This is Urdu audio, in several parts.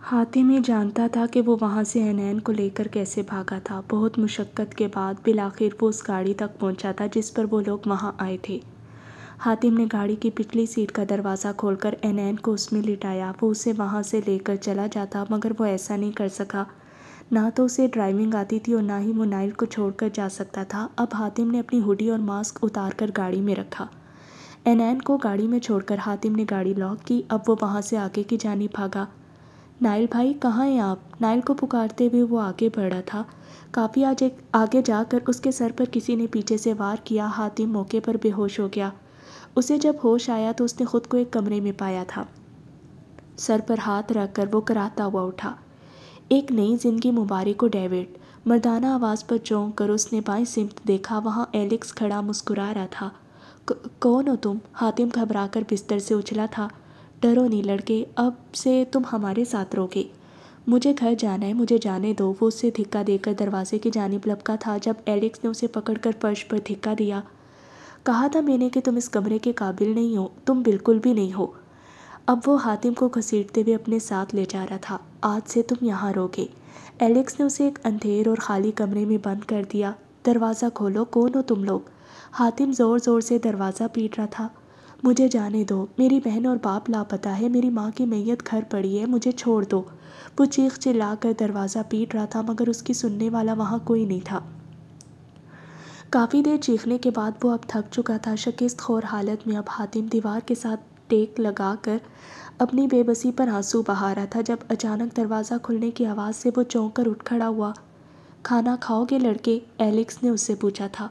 حاتم یہ جانتا تھا کہ وہ وہاں سے حنین کو لے کر کیسے بھاگا تھا۔ بہت مشقت کے بعد بالآخر وہ اس گاڑی تک پہنچا تھا جس پر وہ لوگ وہاں آئے تھے۔ حاتم نے گاڑی کی پچھلی سیٹ کا دروازہ کھول کر حنین کو اس میں لٹایا۔ وہ اسے وہاں سے لے کر چلا جاتا مگر وہ ایسا نہیں کر سکا۔ نہ تو اسے ڈرائیونگ آتی تھی اور نہ ہی وہ نائل کو چھوڑ کر جا سکتا تھا۔ اب حاتم نے اپنی ہوڈی اور ماسک اتار کر گاڑی میں رکھا۔ حنین کو گاڑی میں چھوڑ کر حاتم نے گاڑی لاک کی۔ اب وہ وہاں سے آگے کی جانب بھاگا۔ نائل بھائی کہاں ہیں آپ؟ نائل کو پکارتے ہوئے وہ آگے بڑھا تھا۔ کافی آگے جا کر اس کے سر پر کسی نے پیچھے سے وار کیا۔ حاتم موقع پر بے ہوش ہو گیا۔ اسے جب ہوش آیا تو اس نے خود کو ایک کمرے میں پایا تھا۔ سر پر ہاتھ رکھ کر وہ کراہتا ہوا اٹھا۔ ایک نئی زندگی مبارک ہو ڈیوڈ۔ مردانہ آواز پر چونک کر اس نے بائیں سمت دیکھا۔ وہاں ایلکس کھڑا مسکرا رہا تھا۔ کون ہو تم؟ حاتم گھبرا کر بستر سے اچھلا تھا۔ ڈرو نہیں لڑکے، اب سے تم ہمارے ساتھ رہوگے۔ مجھے گھر جانا ہے، مجھے جانے دو۔ وہ اسے دھکا دے کر دروازے کی جانب لپکا تھا جب ایلکس نے اسے پکڑ کر فرش پر دھکا دیا۔ کہا تھا میں نے کہ تم اس کمرے کے قابل نہیں ہو، تم بالکل بھی نہیں ہو۔ اب وہ حاتم کو گھسیٹتے ہوئے اپنے ساتھ لے جا رہا تھا۔ آج سے تم یہاں رہوگے۔ ایلکس نے اسے ایک اندھیر اور خالی کمرے میں بند کر دیا۔ دروازہ کھولو، کون ہو تم لوگ؟ حاتم زور زور سے دروازہ پیٹ رہا تھا۔ مجھے جانے دو، میری بہن اور باپ لاپتہ ہے، میری ماں کی میت گھر پڑی ہے، مجھے چھوڑ دو۔ وہ چیخ چلا کر دروازہ پیٹ رہا تھا مگر اس کی سننے والا وہاں کوئی نہیں تھا۔ کافی دیر چیخنے کے بعد وہ اب تھک چکا تھا۔ شکست خور حالت میں اب حاتم دیوار کے ساتھ ٹیک لگا کر اپنی بے بسی پر آنسو بہا رہا تھا جب اچانک دروازہ کھلنے کی آواز سے وہ چونک کر اٹھ کھڑا ہوا۔ کھانا کھاؤ گے لڑکے؟ ایلکس نے اس سے پوچھا تھا۔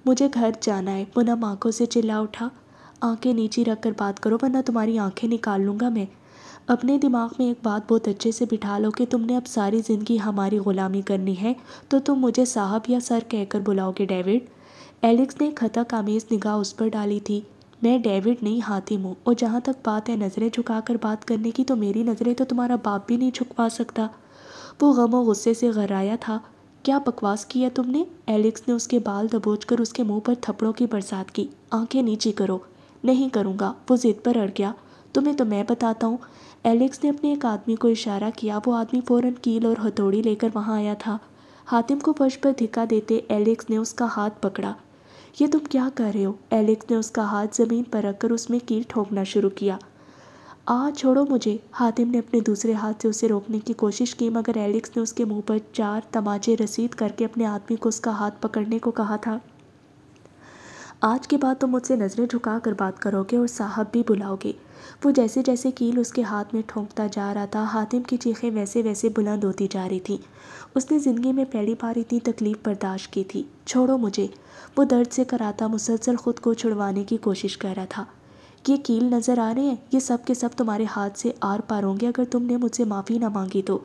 مجھے گھر جانا ہے، وہ نم آنکھوں سے چلا اٹھا۔ آنکھیں نیچی رکھ کر بات کرو ورنہ تمہاری آنکھیں نکال لوں گا میں۔ اپنے دماغ میں ایک بات بہت اچھے سے بٹھا لو کہ تم نے اب ساری زندگی ہماری غلامی کرنی ہے تو تم مجھے صاحب یا سر کہہ کر بلاؤ گے ڈیوڈ۔ ایلکس نے خطا آمیز نگاہ اس پر ڈالی تھی۔ میں ڈیوڈ نہیں حاتم ہوں، اور جہاں تک بات ہے نظریں جھکا کر بات کرنے کی تو میری نظریں تو تمہارا باپ بھی نہیں جھکوا سکتا۔ وہ غم و غصے سے غرایا تھا۔ کیا بکواس کی ہے تم نے؟ ایلکس نے اس کے بال دبوچ کر اس کے منہ پر تھپڑوں کی برسات کی۔ آنکھیں نیچی کرو۔ نہیں کروں گا، وہ ضد پر اڑ گیا۔ تمہیں تو میں بتاتا ہوں۔ ایلکس نے اپنے ایک آدمی کو اشارہ کیا۔ وہ آدمی فوراً کیل اور ہتھوڑی لے کر وہاں آیا تھا۔ حاتم کو فرش پر دھکا دیتے ایلکس نے اس کا ہاتھ پکڑا۔ یہ تم کیا کر رہے ہو؟ ایلکس نے اس کا ہاتھ زمین پر رکھ کر اس میں کیل ٹھوکنا شروع کیا۔ چھوڑو مجھے۔ حاتم نے اپنے دوسرے ہاتھ سے اسے روکنے کی کوشش کی مگر ایلکس نے اس کے منہ پر 4 تماچے رسید کر کے اپنے آدمی کو اس کا ہاتھ پکڑنے کو کہا تھا۔ آج کے بعد تم مجھ سے نظریں جھکا کر بات کرو گے اور صاحب بھی بلاؤ گے۔ وہ جیسے جیسے کیل اس کے ہاتھ میں ٹھونکتا جا رہا تھا حاتم کی چیخیں ویسے ویسے بلند ہوتی جا رہی تھیں۔ اس نے زندگی میں پہلی بار اتنی تکلیف برداشت کی تھی۔ چھوڑو مجھے۔ وہ درد سے کراہتا مسلسل خود کو چھڑوانے کی کوشش کر رہا تھا۔ یہ کیل نظر آ رہے ہیں؟ یہ سب کے سب تمہارے ہاتھ سے آر پار ہوں گے اگر تم نے مجھ سے معافی نہ مانگی تو۔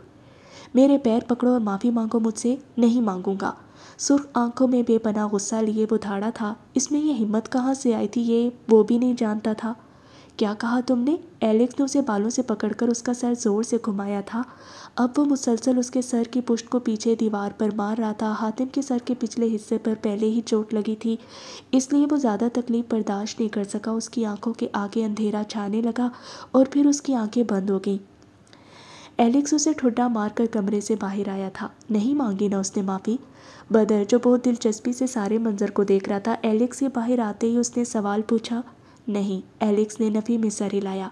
میرے پیر پکڑو اور معافی مانگو مجھ سے۔ نہیں مانگوں گا۔ سرخ آنکھوں میں بے پناہ غصہ لیے وہ دھاڑا تھا۔ اس میں یہ ہمت کہاں سے آئی تھی یہ وہ بھی نہیں جانتا تھا۔ کیا کہا تم نے؟ ایلکس نے اسے بالوں سے پکڑ کر اس کا سر زور سے گھمایا تھا۔ اب وہ مسلسل اس کے سر کی پشت کو پیچھے دیوار پر مار رہا تھا۔ حاتم کے سر کے پچھلے حصے پر پہلے ہی چوٹ لگی تھی، اس لیے وہ زیادہ تکلیف برداشت نہیں کر سکا۔ اس کی آنکھوں کے آگے اندھیرا چھانے لگا اور پھر اس کی آنکھیں بند ہو گئیں۔ ایلکس اسے ٹھڈا مار کر کمرے سے باہر آیا تھا۔ نہیں مانگی نا اس نے معافی؟ بدر جو بہت دلچسپی سے سارے منظر کو دیکھ رہا تھا ایلکس کے باہر آتے ہی اس نے سوال پوچھا۔ نہیں، ایلکس نے نفی میں سر ہلایا۔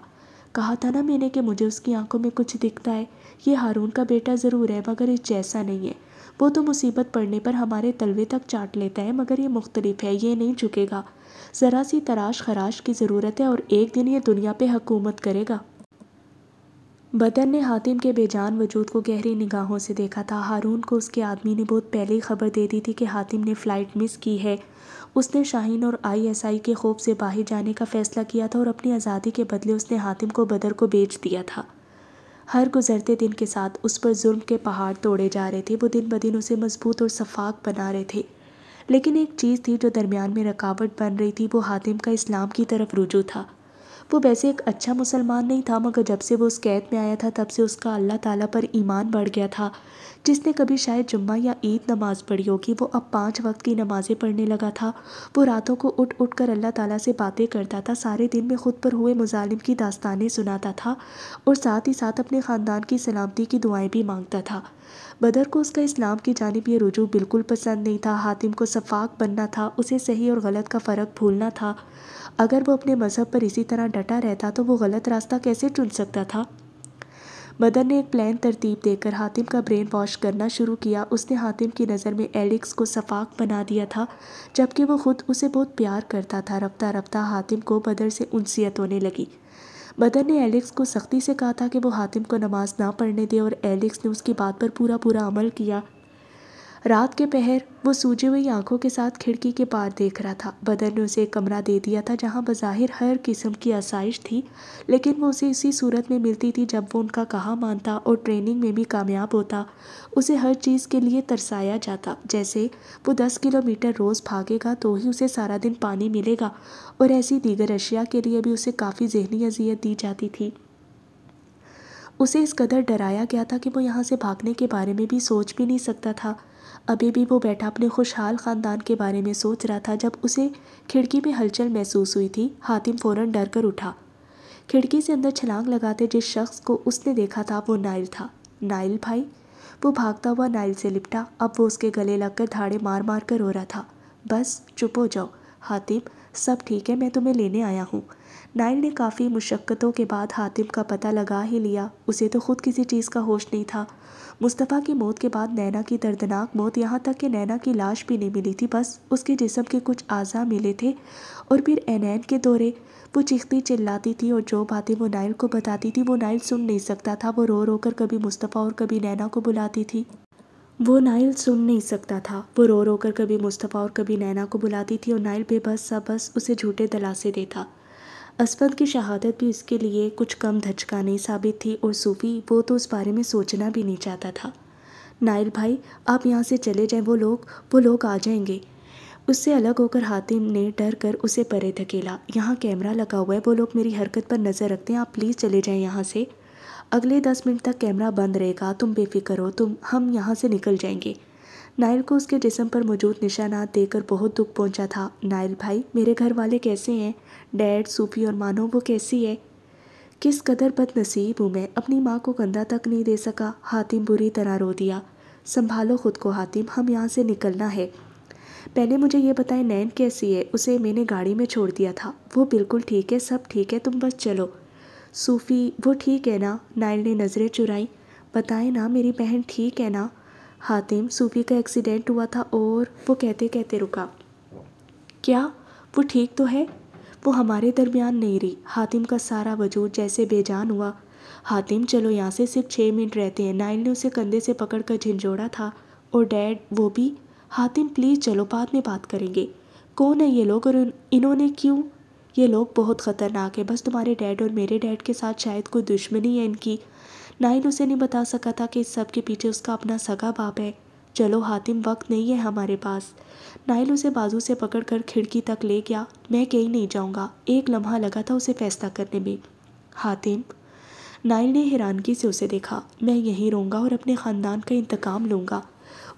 کہا تھا نا میں نے کہ مجھے اس کی آنکھوں میں کچھ دکھتا ہے۔ یہ ہارون کا بیٹا ضرور ہے مگر اس جیسا نہیں ہے۔ وہ تو مصیبت پڑنے پر ہمارے تلوے تک چاٹ لیتا ہے مگر یہ مختلف ہے، یہ نہیں جھکے گا۔ ذرا سی تراش خراش کی ضرورت ہے اور ایک دن یہ دنیا پہ حکومت کرے گا۔ بدر نے حاتم کے بے جان وجود کو گہری نگاہوں سے دیکھا تھا۔ ہارون کو اس کے آدمی نے بہت پہلے ہی خبر دے دی تھی کہ حاتم نے فلائٹ مس کی ہے۔ اس نے شاہین اور ISI کے خوف سے باہر جانے کا فیصلہ کیا تھا اور اپنی آزادی کے بدلے اس نے حاتم کو بدر کو بیچ دیا تھا۔ ہر گزرتے دن کے ساتھ اس پر ظلم کے پہاڑ توڑے جا رہے تھے۔ وہ دن بدن اسے مضبوط اور شفاف بنا رہے تھے، لیکن ایک چیز تھی جو درمیان میں رکاوٹ بن رہی تھی، وہ حاتم کا اسلام کی طرف رجوع تھا۔ وہ ویسے ایک اچھا مسلمان نہیں تھا مگر جب سے وہ اس قید میں آیا تھا تب سے اس کا اللہ تعالیٰ پر ایمان بڑھ گیا تھا۔ جس نے کبھی شاید جمعہ یا عید نماز پڑھی ہوگی، وہ اب 5 وقت کی نمازیں پڑھنے لگا تھا۔ وہ راتوں کو اٹھ اٹھ کر اللہ تعالیٰ سے باتیں کرتا تھا، سارے دن میں خود پر ہوئے مظالم کی داستانیں سناتا تھا اور ساتھ ہی ساتھ اپنے خاندان کی سلامتی کی دعائیں بھی مانگتا تھا۔ بدر کو اس کا اسلام کی جانب یہ رجوع بالکل پسند نہیں تھا۔ حاتم کو سفاک بننا تھا، اسے صحیح اور غلط کا فرق بھولنا تھا۔ اگر وہ اپنے مذہب پر اسی طرح ڈٹا رہتا تو وہ غلط راستہ کیسے چن سکتا تھا؟ بدر نے ایک پلان ترتیب دے کر حاتم کا برین واش کرنا شروع کیا۔ اس نے حاتم کی نظر میں ایلکس کو سفاک بنا دیا تھا، جبکہ وہ خود اسے بہت پیار کرتا تھا۔ رفتہ رفتہ حاتم کو بدر سے انسیت ہونے لگی۔ بدر نے ایلکس کو سختی سے کہا تھا کہ وہ حاتم کو نماز نہ پڑھنے دے، اور ایلکس نے اس کی بات پر پورا عمل کیا۔ رات کے پہر وہ سوجی ہوئی آنکھوں کے ساتھ کھڑکی کے پار دیکھ رہا تھا۔ بدر نے اسے ایک کمرہ دے دیا تھا جہاں بظاہر ہر قسم کی آسائش تھی، لیکن وہ اسے اسی صورت میں ملتی تھی جب وہ ان کا کہا مانتا اور ٹریننگ میں بھی کامیاب ہوتا۔ اسے ہر چیز کے لیے ترسایا جاتا، جیسے وہ 10 کلومیٹر روز بھاگے گا تو ہی اسے سارا دن پانی ملے گا، اور ایسی دیگر اشیاء کے لیے بھی اسے کافی ذہنی اذیت دی جاتی تھی۔ اسے اس قدر ڈرایا گیا تھا کہ وہ یہاں سے بھاگنے کے بارے میں بھی سوچ بھی نہیں سکتا تھا۔ ابھی بھی وہ بیٹھا اپنے خوشحال خاندان کے بارے میں سوچ رہا تھا جب اسے کھڑکی میں ہلچل محسوس ہوئی تھی۔ حاتم فوراً ڈر کر اٹھا۔ کھڑکی سے اندر چھلانگ لگاتے جس شخص کو اس نے دیکھا تھا وہ نائل تھا۔ نائل بھائی؟ وہ بھاگتا ہوا نائل سے لپٹا۔ اب وہ اس کے گلے لگ کر دھاڑے مار مار کر رو رہا تھا۔ بس چپ ہو جاؤ حاتم، سب ٹھیک ہے، میں تمہیں لینے آیا ہوں۔ نائل نے کافی مشقتوں کے بعد حاتم کا پتہ لگا ہی لیا۔ اسے تو خود کسی چیز کا ہوش نہیں تھا۔ مصطفیٰ کی موت کے بعد نینا کی دردناک موت، یہاں تک کہ نینا کی لاش بھی نہیں ملی تھی، بس اس کے جسم کے کچھ اعضاء ملے تھے، اور پھر عینین کے دورے۔ وہ چیختی چلاتی تھی اور جو باتیں وہ نائل کو بتاتی تھی وہ نائل سن نہیں سکتا تھا۔ وہ رو رو کر کبھی مصطفیٰ اور کبھی نینا کو بلاتی تھی۔ وہ نائل سن نہیں سکتا تھا۔ وہ رو رو کر کبھی مصطفیٰ اور کبھی نینا کو بلاتی تھی، اور نائل بے بس سا بس اسے جھوٹے دلاسے دیتا۔ اسفند کی شہادت بھی اس کے لیے کچھ کم دھچکا نہیں ثابت تھی، اور صوفی وہ تو اس بارے میں سوچنا بھی نہیں چاہتا تھا۔ نائل بھائی، آپ یہاں سے چلے جائیں، وہ لوگ آ جائیں گے۔ اس سے الگ ہو کر حاتم نے ڈر کر اسے پرے دھکیلا۔ یہاں کیمرہ لگا ہوا ہے، وہ لوگ میری حرکت پر نظر رکھتے ہیں، آپ پلیز چلے جائیں یہاں سے۔ اگلے 10 منٹ تک کیمرہ بند رہے گا، تم بے فکر ہو، ہم یہاں سے نکل جائیں گے۔ نائل کو اس کے جسم پر موجود نشانات دیکھ کر بہت دکھ پہنچا تھا۔ نائل بھائی، میرے گھر والے کیسے ہیں؟ ڈیڈ، صوفی اور مانو، وہ کیسی ہے؟ کس قدر بد نصیب ہوں میں، اپنی ماں کو کندھا تک نہیں دے سکا۔ حاتم بری طرح رو دیا۔ سنبھالو خود کو حاتم، ہم یہاں سے نکلنا ہے۔ پہلے مجھے یہ بتائیں نین کیسی ہے؟ اسے میں نے گاڑی میں چھوڑ دیا تھا۔ وہ بالکل ٹھیک ہے، سب ٹھیک ہے، تم بس چلو۔ صوفی، وہ ٹھیک ہے نا؟ نائل نے نظریں چرائیں۔ بتائیں نا میری بہن ٹھیک ہے نا؟ حاتم، صوفی کا ایکسیڈنٹ ہوا تھا اور وہ کہتے کہتے رکا۔ کیا وہ ٹھیک تو ہے؟ وہ ہمارے درمیان نہیں رہی۔ حاتم کا سارا وجود جیسے بے جان ہوا۔ حاتم چلو یہاں سے صرف 6 منٹ رہتے ہیں۔ نائل نے اسے کندھے سے پکڑ کر جھنجھوڑا تھا۔ اور ڈیڈ، وہ بھی؟ حاتم پلیز چلو، بعد میں بات کریں گے۔ کون ہے یہ لوگ اور انہوں نے کیوں؟ یہ لوگ بہت خطرناک ہے، بس تمہارے ڈیڈ اور میرے ڈیڈ کے ساتھ شاید کوئی دشمنی ہے ان کی۔ نائل اسے نہیں بتا سکا تھا کہ اس سب کے پیچھے اس کا اپنا سگا باپ ہے۔ چلو حاتم، وقت نہیں ہے ہمارے پاس۔ نائل اسے بازو سے پکڑ کر کھڑکی تک لے گیا۔ میں کہیں نہیں جاؤں گا۔ ایک لمحہ لگا تھا اسے فیصلہ کرنے میں۔ حاتم، نائل نے حیرانگی سے اسے دیکھا۔ میں یہیں رہوں گا اور اپنے خاندان کا انتقام لوں گا۔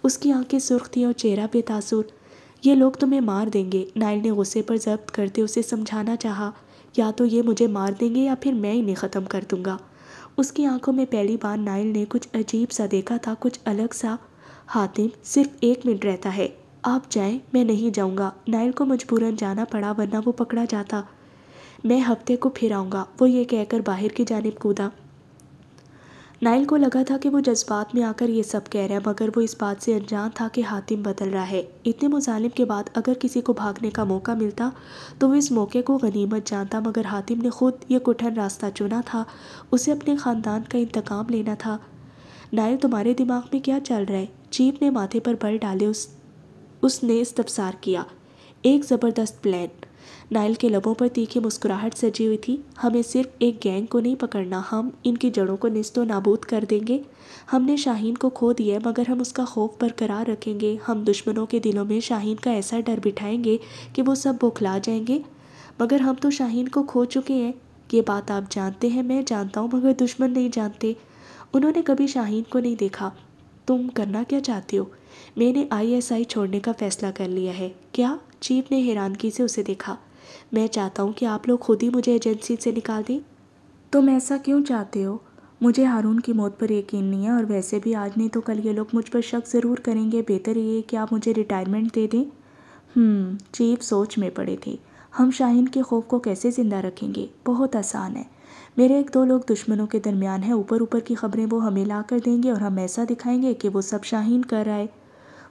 اس کی آنکھیں سرخ تھیں اور چہرہ بے تاثر۔ یہ لوگ تمہیں مار دیں گے، نائل نے غصے پر ضبط کرتے اسے سمجھانا چاہا۔ یا تو یہ مجھے مار دیں گے یا پھر میں انہیں ختم کر دوں گا۔ اس کی آنکھوں میں پہلی بار نائل نے کچھ عجیب سا دیکھا تھا، کچھ الگ سا۔ حاتم، صرف 1 منٹ رہتا ہے، آپ جائیں، میں نہیں جاؤں گا۔ نائل کو مجبوراً جانا پڑا ورنہ وہ پکڑا جاتا۔ میں ہفتے کو پھر آؤں گا، وہ یہ کہہ کر باہر کی جانب کودا۔ نائل کو لگا تھا کہ وہ جذبات میں آ کر یہ سب کہہ رہا ہے، مگر وہ اس بات سے انجان تھا کہ حاتم بدل رہا ہے۔ اتنے مظالم کے بعد اگر کسی کو بھاگنے کا موقع ملتا تو وہ اس موقع کو غنیمت جانتا، مگر حاتم نے خود یہ کٹھن راستہ چنا تھا۔ اسے اپنے خاندان کا انتقام لینا تھا۔ نائل، تمہارے دماغ میں کیا چل رہا ہے؟ چیف نے ماتھے پر بل ڈالے اس نے استفسار کیا۔ ایک زبردست پلان۔ نائل کے لبوں پر تیکھی مسکراہٹ سجی ہوئی تھی۔ ہمیں صرف ایک گینگ کو نہیں پکڑنا، ہم ان کی جڑوں کو نیست و نابود کر دیں گے۔ ہم نے شاہین کو کھو دیا ہے مگر ہم اس کا خوف برقرار رکھیں گے۔ ہم دشمنوں کے دلوں میں شاہین کا ایسا ڈر بٹھائیں گے کہ وہ سب بوکھلا جائیں گے۔ مگر ہم تو شاہین کو کھو چکے ہیں، یہ بات آپ جانتے ہیں، میں جانتا ہوں، مگر دشمن نہیں جانتے۔ انہوں نے کبھی شاہین کو نہیں دیکھا۔ تم کرنا کیا چاہتی ہو؟ میں نے ISI چھوڑنے کا فیصلہ کر لیا ہے۔ کیا؟ چیف نے حیرانگی سے اسے دیکھا۔ میں چاہتا ہوں کہ آپ لوگ خود ہی مجھے ایجنسی سے نکال دیں۔ تم ایسا کیوں چاہتے ہو؟ مجھے ہارون کی موت پر یقین نہیں ہے، اور ویسے بھی آج نہیں تو کل یہ لوگ مجھ پر شک ضرور کریں گے۔ بہتر یہ ہے کہ آپ مجھے ریٹائرمنٹ دے دیں۔ چیف سوچ میں پڑے تھے۔ ہم شاہین کے خوف کو کیسے زندہ رکھیں گے؟ بہت آسان ہے۔ میرے 1-2 لوگ دشمنوں کے درمیان ہیں، اوپر کی خبریں وہ ہمیں لا کر دیں گے اور ہم ایسا دکھائیں گے کہ وہ سب شاہین کر رہا ہے۔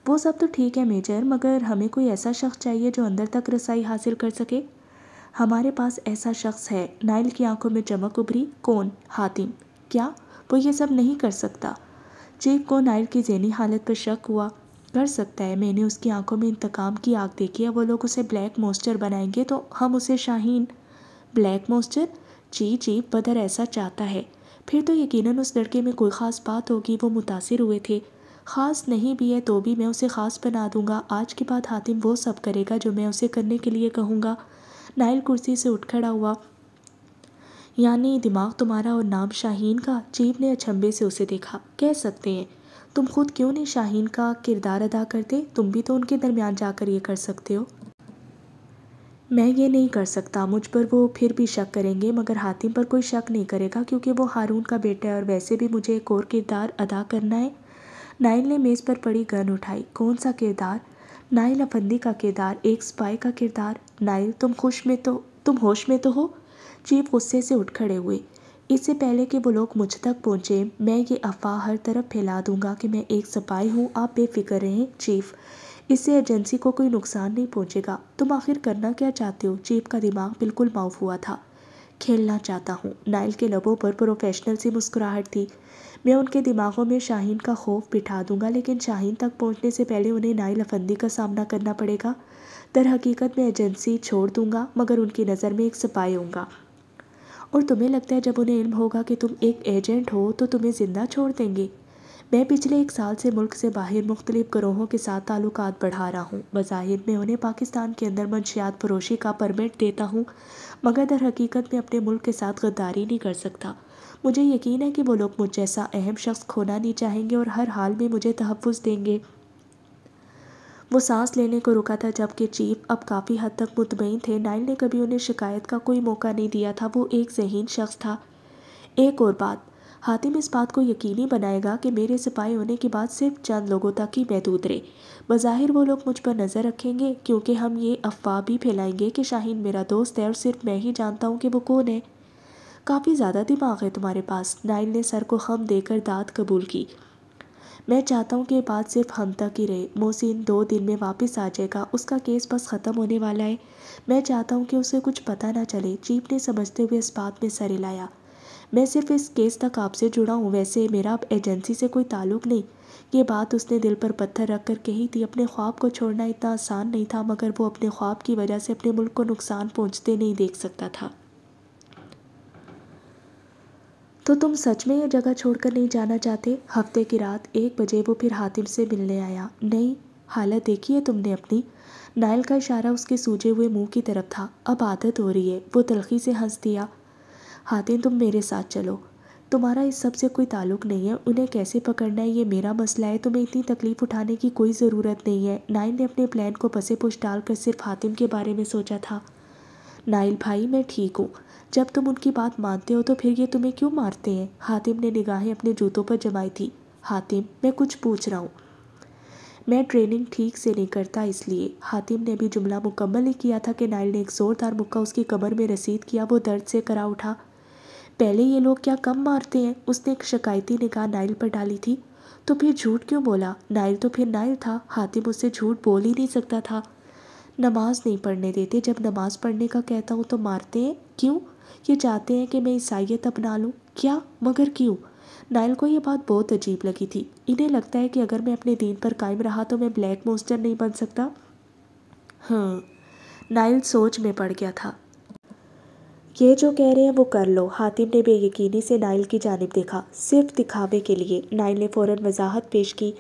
وہ سب تو ٹھیک ہے میجر، مگر ہمیں کوئی ایسا شخص چاہیے جو اندر تک رسائی حاصل کر سکے۔ ہمارے پاس ایسا شخص ہے۔ نائل کی آنکھوں میں چمک ابھری۔ کون؟ حاتم۔ کیا؟ وہ یہ سب نہیں کر سکتا۔ چیف کو نائل کی ذہنی حالت پر شک ہوا۔ کر سکتا ہے، میں نے اس کی آنکھوں میں انتقام کی آگ دیکھی ہے۔ وہ لوگ اسے بلیک مونسٹر بنائیں گے تو ہم اسے شاہین۔ Black monster? جی بدر ایسا چاہتا ہے۔ پھر تو یقیناً اس لڑکے میں کوئی خاص بات ہوگی، وہ متاثر ہوئے تھے۔ خاص نہیں بھی ہے تو بھی میں اسے خاص بنا دوں گا۔ آج کے بعد حاتم وہ سب کرے گا جو میں اسے کرنے کے لیے کہوں گا۔ نائل کرسی سے اٹھ کھڑا ہوا۔ یعنی دماغ تمہارا اور نام شاہین کا؟ چیف نے اچنبھے سے اسے دیکھا۔ کہہ سکتے ہیں۔ تم خود کیوں نہیں شاہین کا کردار ادا کرتے؟ تم بھی تو ان کے درمیان جا کر یہ کر سکتے ہو۔ میں یہ نہیں کر سکتا۔ مجھ پر وہ پھر بھی شک کریں گے، مگر حاتم پر کوئی شک نہیں کرے گا کیونکہ وہ ہارون کا بیٹا ہے، اور ویسے بھی مجھے ایک اور کردار ادا کرنا ہے۔ نائل نے میز پر پڑی گن اٹھائی۔ کون سا کردار؟ نائل افندی کا کردار، ایک سپاہی کا کردار۔ نائل تم ہوش میں تو ہو؟ چیف غصے سے اٹھ کھڑے ہوئے۔ اس سے پہلے کہ وہ لوگ مجھ تک پہنچے میں یہ افواہ ہر طرف پھیلا دوں گا کہ میں ایک سپاہی ہوں۔ آپ بے فکر رہیں چیف، اس سے ایجنسی کو کوئی نقصان نہیں پہنچے گا۔ تم آخر کرنا کیا چاہتے ہو؟ چیف کا دماغ بالکل معاف ہوا تھا۔ کھیلنا چاہتا ہوں۔ نائل کے لبوں پر پروفیشنل سی مسکراہٹ تھی۔ میں ان کے دماغوں میں شاہین کا خوف بٹھا دوں گا، لیکن شاہین تک پہنچنے سے پہلے انہیں نائل افندی کا سامنا کرنا پڑے گا۔ در حقیقت میں ایجنسی چھوڑ دوں گا، مگر ان کی نظر میں ایک سپاہی ہوں گا۔ اور تمہیں لگتا ہے جب انہیں علم ہوگا کہ تم ایک ایجنٹ ہو تو تمہیں زندہ چھوڑ دیں گے؟ میں پچھلے 1 سال سے ملک سے باہر مختلف گروہوں کے ساتھ تعلقات بڑھا رہا ہوں۔ بظاہر میں انہیں پاکستان کے اندر منشیات فروشی کا پرمٹ دیتا ہوں، مگر در حقیقت میں اپنے ملک کے ساتھ غداری نہیں کر سکتا۔ مجھے یقین ہے کہ وہ لوگ مجھ جیسا اہم شخص کھونا نہیں چاہیں گے اور ہر حال میں مجھے تحفظ دیں گے۔ وہ سانس لینے کو رکا تھا جبکہ چیف اب کافی حد تک مطمئن تھے۔ نائل نے کبھی انہیں شکایت کا کوئی موقع نہیں دیا تھا۔ وہ ایک ذہین شخص تھا۔ ایک اور بات، حاتم اس بات کو یقینی بنائے گا کہ میرے سپاہی ہونے کی بات صرف چند لوگوں تک ہی محدود رہے۔ بظاہر وہ لوگ مجھ پر نظر رکھیں گے کیونکہ ہم یہ افواہ بھی پھیلائیں گے کہ شاہین میرا دوست ہے اور صرف میں ہی جانتا ہوں کہ وہ کون ہے۔ کافی زیادہ دماغ ہے تمہارے پاس۔ نائل نے سر کو خم دے کر داد قبول کی۔ میں چاہتا ہوں کہ یہ بات صرف ہم تک ہی رہے۔ محسن 2 دن میں واپس آ جائے گا، اس کا کیس بس ختم ہونے والا ہے۔ میں چاہتا ہوں کہ اسے کچھ پتہ نہ چلے۔ چیف نے سمجھتے ہوئے اس بات میں سر ہلایا۔ میں صرف اس کیس تک آپ سے جڑا ہوں، ویسے میرا اب ایجنسی سے کوئی تعلق نہیں۔ یہ بات اس نے دل پر پتھر رکھ کر کہی تھی۔ اپنے خواب کو چھوڑنا اتنا آسان نہیں تھا، مگر وہ اپنے خواب کی وجہ سے اپنے ملک کو نقصان پہنچتے نہیں دیکھ سکتا تھا۔ تو تم سچ میں یہ جگہ چھوڑ کر نہیں جانا چاہتے؟ ہفتے کی رات 1 بجے وہ پھر حاتم سے ملنے آیا۔ نہیں، حالت دیکھی ہے تم نے اپنی؟ نائل کا اشارہ اس کے سوجے ہوئے منہ کی طرف تھا۔ اب عادت ہو رہی ہے۔ وہ تلخی سے ہنس دیا۔ حاتم تم میرے ساتھ چلو۔ تمہارا اس سب سے کوئی تعلق نہیں ہے۔ انہیں کیسے پکڑنا ہے یہ میرا مسئلہ ہے۔ تمہیں اتنی تکلیف اٹھانے کی کوئی ضرورت نہیں ہے۔ نائل نے اپنے پلان کو پسے پش ڈال کر صرف حاتم کے بارے میں سوچا تھا۔ نائل بھائی میں ٹھیک ہوں۔ جب تم ان کی بات مانتے ہو تو پھر یہ تمہیں کیوں مارتے ہیں؟ حاتم نے نگاہیں اپنے جوتوں پر جمائی تھی۔ حاتم میں کچھ پوچھ رہا ہوں۔ میں ٹریننگ ٹھیک سے نہیں کرتا اس لیے۔ حاتم نے ابھی جملہ مکمل ہی کیا تھا کہ نائل نے ایک زوردار مکہ اس کی کمر میں رسید کیا۔ وہ درد سے کرا اٹھا۔ پہلے یہ لوگ کیا کم مارتے ہیں؟ اس نے ایک شکایتی نگاہ نائل پر ڈالی تھی۔ تو پھر جھوٹ کیوں بولا؟ نائل تو پھر نائل تھا۔ حاتم اس سے جھوٹ بول ہی نہیں سکتا تھا۔ نماز نہیں پڑھنے دیتے۔ جب نماز پڑھنے کا کہتا ہوں تو مارتے ہیں۔ کیوں؟ یہ چاہتے ہیں کہ میں عیسائیت اپنا لوں۔ کیا؟ مگر کیوں؟ نائل کو یہ بات بہت عجیب لگی تھی۔ انہیں لگتا ہے کہ اگر میں اپنے دین پر قائم رہا تو میں بلیک مونسٹر نہیں بن سکتا۔ نائل سوچ میں پڑ گیا تھا۔ یہ جو کہہ رہے ہیں وہ کر لو۔ حاتم نے بے یقینی سے نائل کی جانب دیکھا۔ صرف دکھاوے کے لیے؟ نائل نے فوراً وضاحت پیش کی۔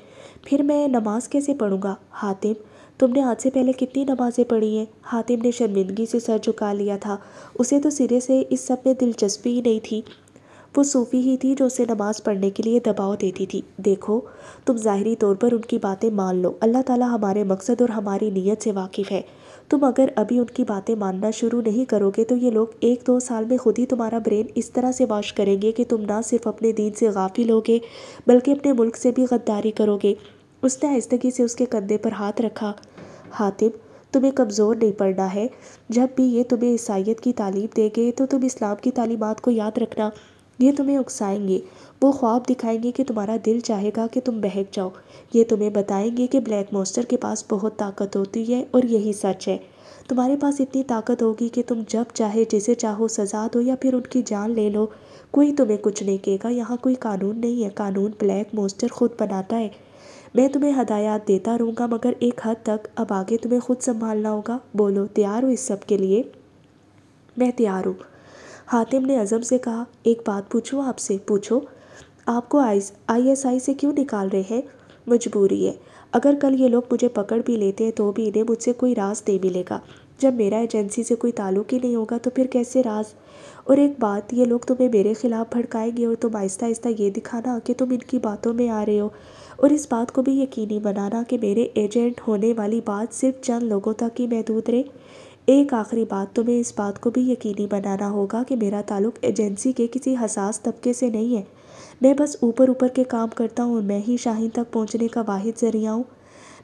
پھر میں نماز کیسے پڑھوں گا؟ حاتم تم نے آج سے پہلے کتنی نمازیں پڑھی ہیں؟ حاتم نے شرمندگی سے سر جھکا لیا تھا۔ اسے تو سرے سے اس سب میں دلچسپی ہی نہیں تھی۔ وہ صوفی ہی تھی جو اسے نماز پڑھنے کے لیے دباؤ دیتی تھی۔ دیکھو، تم ظاہری طور پر ان کی باتیں مان لو، اللہ تعالیٰ ہمارے مقصد اور ہماری نیت سے واقف ہے۔ تم اگر ابھی ان کی باتیں ماننا شروع نہیں کرو گے تو یہ لوگ 1-2 سال میں خود ہی تمہارا برین اس طرح سے واش کریں گے کہ تم نہ صرف اپنے دین سے غافل ہوگے بلکہ اپنے ملک سے بھی غداری کرو گے۔ اس نے آہستگی سے اس کے کندھے پر ہاتھ رکھا۔ حاتم، تمہیں کمزور نہیں پڑنا ہے۔ جب بھی یہ تمہیں عیسائیت کی تعلیم دیں گے تو تم اسلام کی تعلیمات کو یاد رکھنا۔ یہ تمہیں اکسائیں گے، وہ خواب دکھائیں گے کہ تمہارا دل چاہے گا کہ تم بہک جاؤ۔ یہ تمہیں بتائیں گے کہ بلیک ماسٹر کے پاس بہت طاقت ہوتی ہے اور یہی سچ ہے۔ تمہارے پاس اتنی طاقت ہوگی کہ تم جب چاہے جسے چاہو سزا دو یا پھر ان کی جان لے لو، کوئی تمہیں کچھ نہیں کہے گا۔ یہاں کوئی قانون نہیں ہے، قانون بلیک ماسٹر خود بناتا ہے۔ میں تمہیں ہدایات دیتا رہوں گا مگر ایک حد تک، اب آگے تمہیں خود سنبھالنا ہوگا۔ بولو، تیار ہو اس سب کے لیے؟ میں تیار ہوں، حاتم نے عزم سے کہا۔ ایک بات پوچھوں آپ سے؟ پوچھو۔ آپ کو ISI سے کیوں نکال رہے ہیں؟ مجبوری ہے۔ اگر کل یہ لوگ مجھے پکڑ بھی لیتے ہیں تو بھی انہیں مجھ سے کوئی راز نہیں ملے گا۔ جب میرا ایجنسی سے کوئی تعلق ہی نہیں ہوگا تو پھر کیسے راز؟ اور ایک بات، یہ لوگ تمہیں میرے خلاف بھڑکائیں گے اور تم آہستہ آہستہ یہ دکھانا کہ تم ان کی باتوں میں آ رہے ہو، اور اس بات کو بھی یقینی بنانا کہ میرے ایجنٹ ہونے والی بات صرف چند لوگوں تک ہی محدود رہے۔ ایک آخری بات، تمہیں اس بات کو بھی یقینی بنانا ہوگا کہ میرا تعلق ایجنسی کے کسی حساس طبقے سے نہیں ہے۔ میں بس اوپر اوپر کے کام کرتا ہوں اور میں ہی شاہین تک پہنچنے کا واحد ذریعہ ہوں۔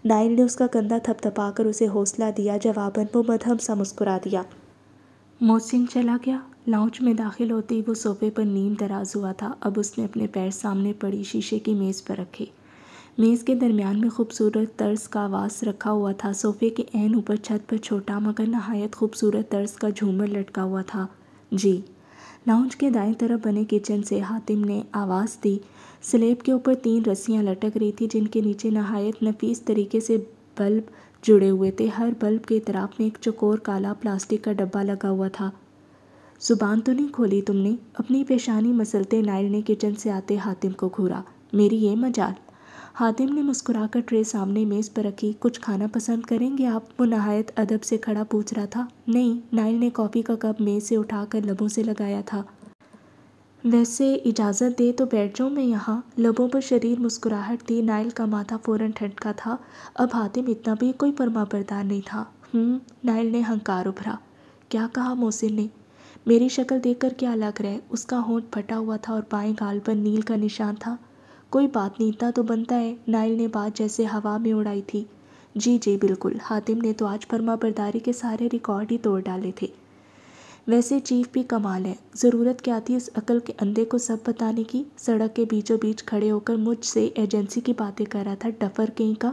نائل نے اس کا کندھا تھپ تھپا کر اسے حوصلہ دیا، جواباً وہ مدھم سا مسکرا دیا۔ محسن چلا گیا۔ لاؤنج میں داخل ہوتے ہی وہ صوفے پر نیم دراز ہوا تھا۔ اب اس نے اپنے پیر سامنے پڑی شیشے کی میز پر رکھے۔ میز کے درمیان میں خوبصورت طرز کا واس رکھا ہوا تھا۔ صوفے کے عین اوپر چھت پر چھوٹا مگر نہایت خوبصورت طرز کا جھومر لٹکا ہوا تھا۔ جی؟ لاؤنج کے دائیں طرف بنے کچن سے حاتم نے آواز دی۔ سلیب کے اوپر 3 رسیاں لٹک رہی تھیں جن کے نیچے نہایت نفیس طریقے سے بلب جڑے ہوئے تھے۔ ہر بلب کے اطراف میں ایک چوکور کالا پلاسٹک کا ڈبہ لگا ہوا تھا۔ زبان تو نہیں کھولی تم نے؟ اپنی پیشانی مسلتے نائل نے کچن سے آتے حاتم کو گھورا۔ میری یہ مجال؟ حاتم نے مسکرا کر ٹرے سامنے میز پر رکھی۔ کچھ کھانا پسند کریں گے آپ؟ وہ نہایت ادب سے کھڑا پوچھ رہا تھا۔ نہیں، نائل نے کافی کا کپ میز سے اٹھا کر لبوں سے لگایا تھا۔ ویسے اجازت دے تو بیٹھ جاؤں میں یہاں؟ لبوں پر شریر مسکراہٹ تھی۔ نائل کا ماتھا فوراً ٹھنڈا تھا۔ اب حاتم اتنا بھی کوئی فرما بردار نہیں تھا۔ نائل نے ہنکار ابھرا۔ کیا کہا محسن نے؟ میری شکل دیکھ کر کیا لگ رہا ہے؟ اس کا ہونٹ پھٹا ہوا تھا اور بائیں گال پر نیل کا نشان تھا۔ کوئی بات نہیں، اتنا تو بنتا ہے۔ نائل نے بات جیسے ہوا میں اڑائی تھی۔ جی جی بالکل، حاتم نے تو آج فرما برداری کے سارے ریکارڈ ہی توڑ ڈالے تھے۔ ویسے چیف بھی کمال ہے، ضرورت کیا تھی اس عقل کے اندھے کو سب بتانے کی؟ سڑک کے بیچوں بیچ کھڑے ہو کر مجھ سے ایجنسی کی باتیں کر رہا تھا، ڈفر کہیں کا۔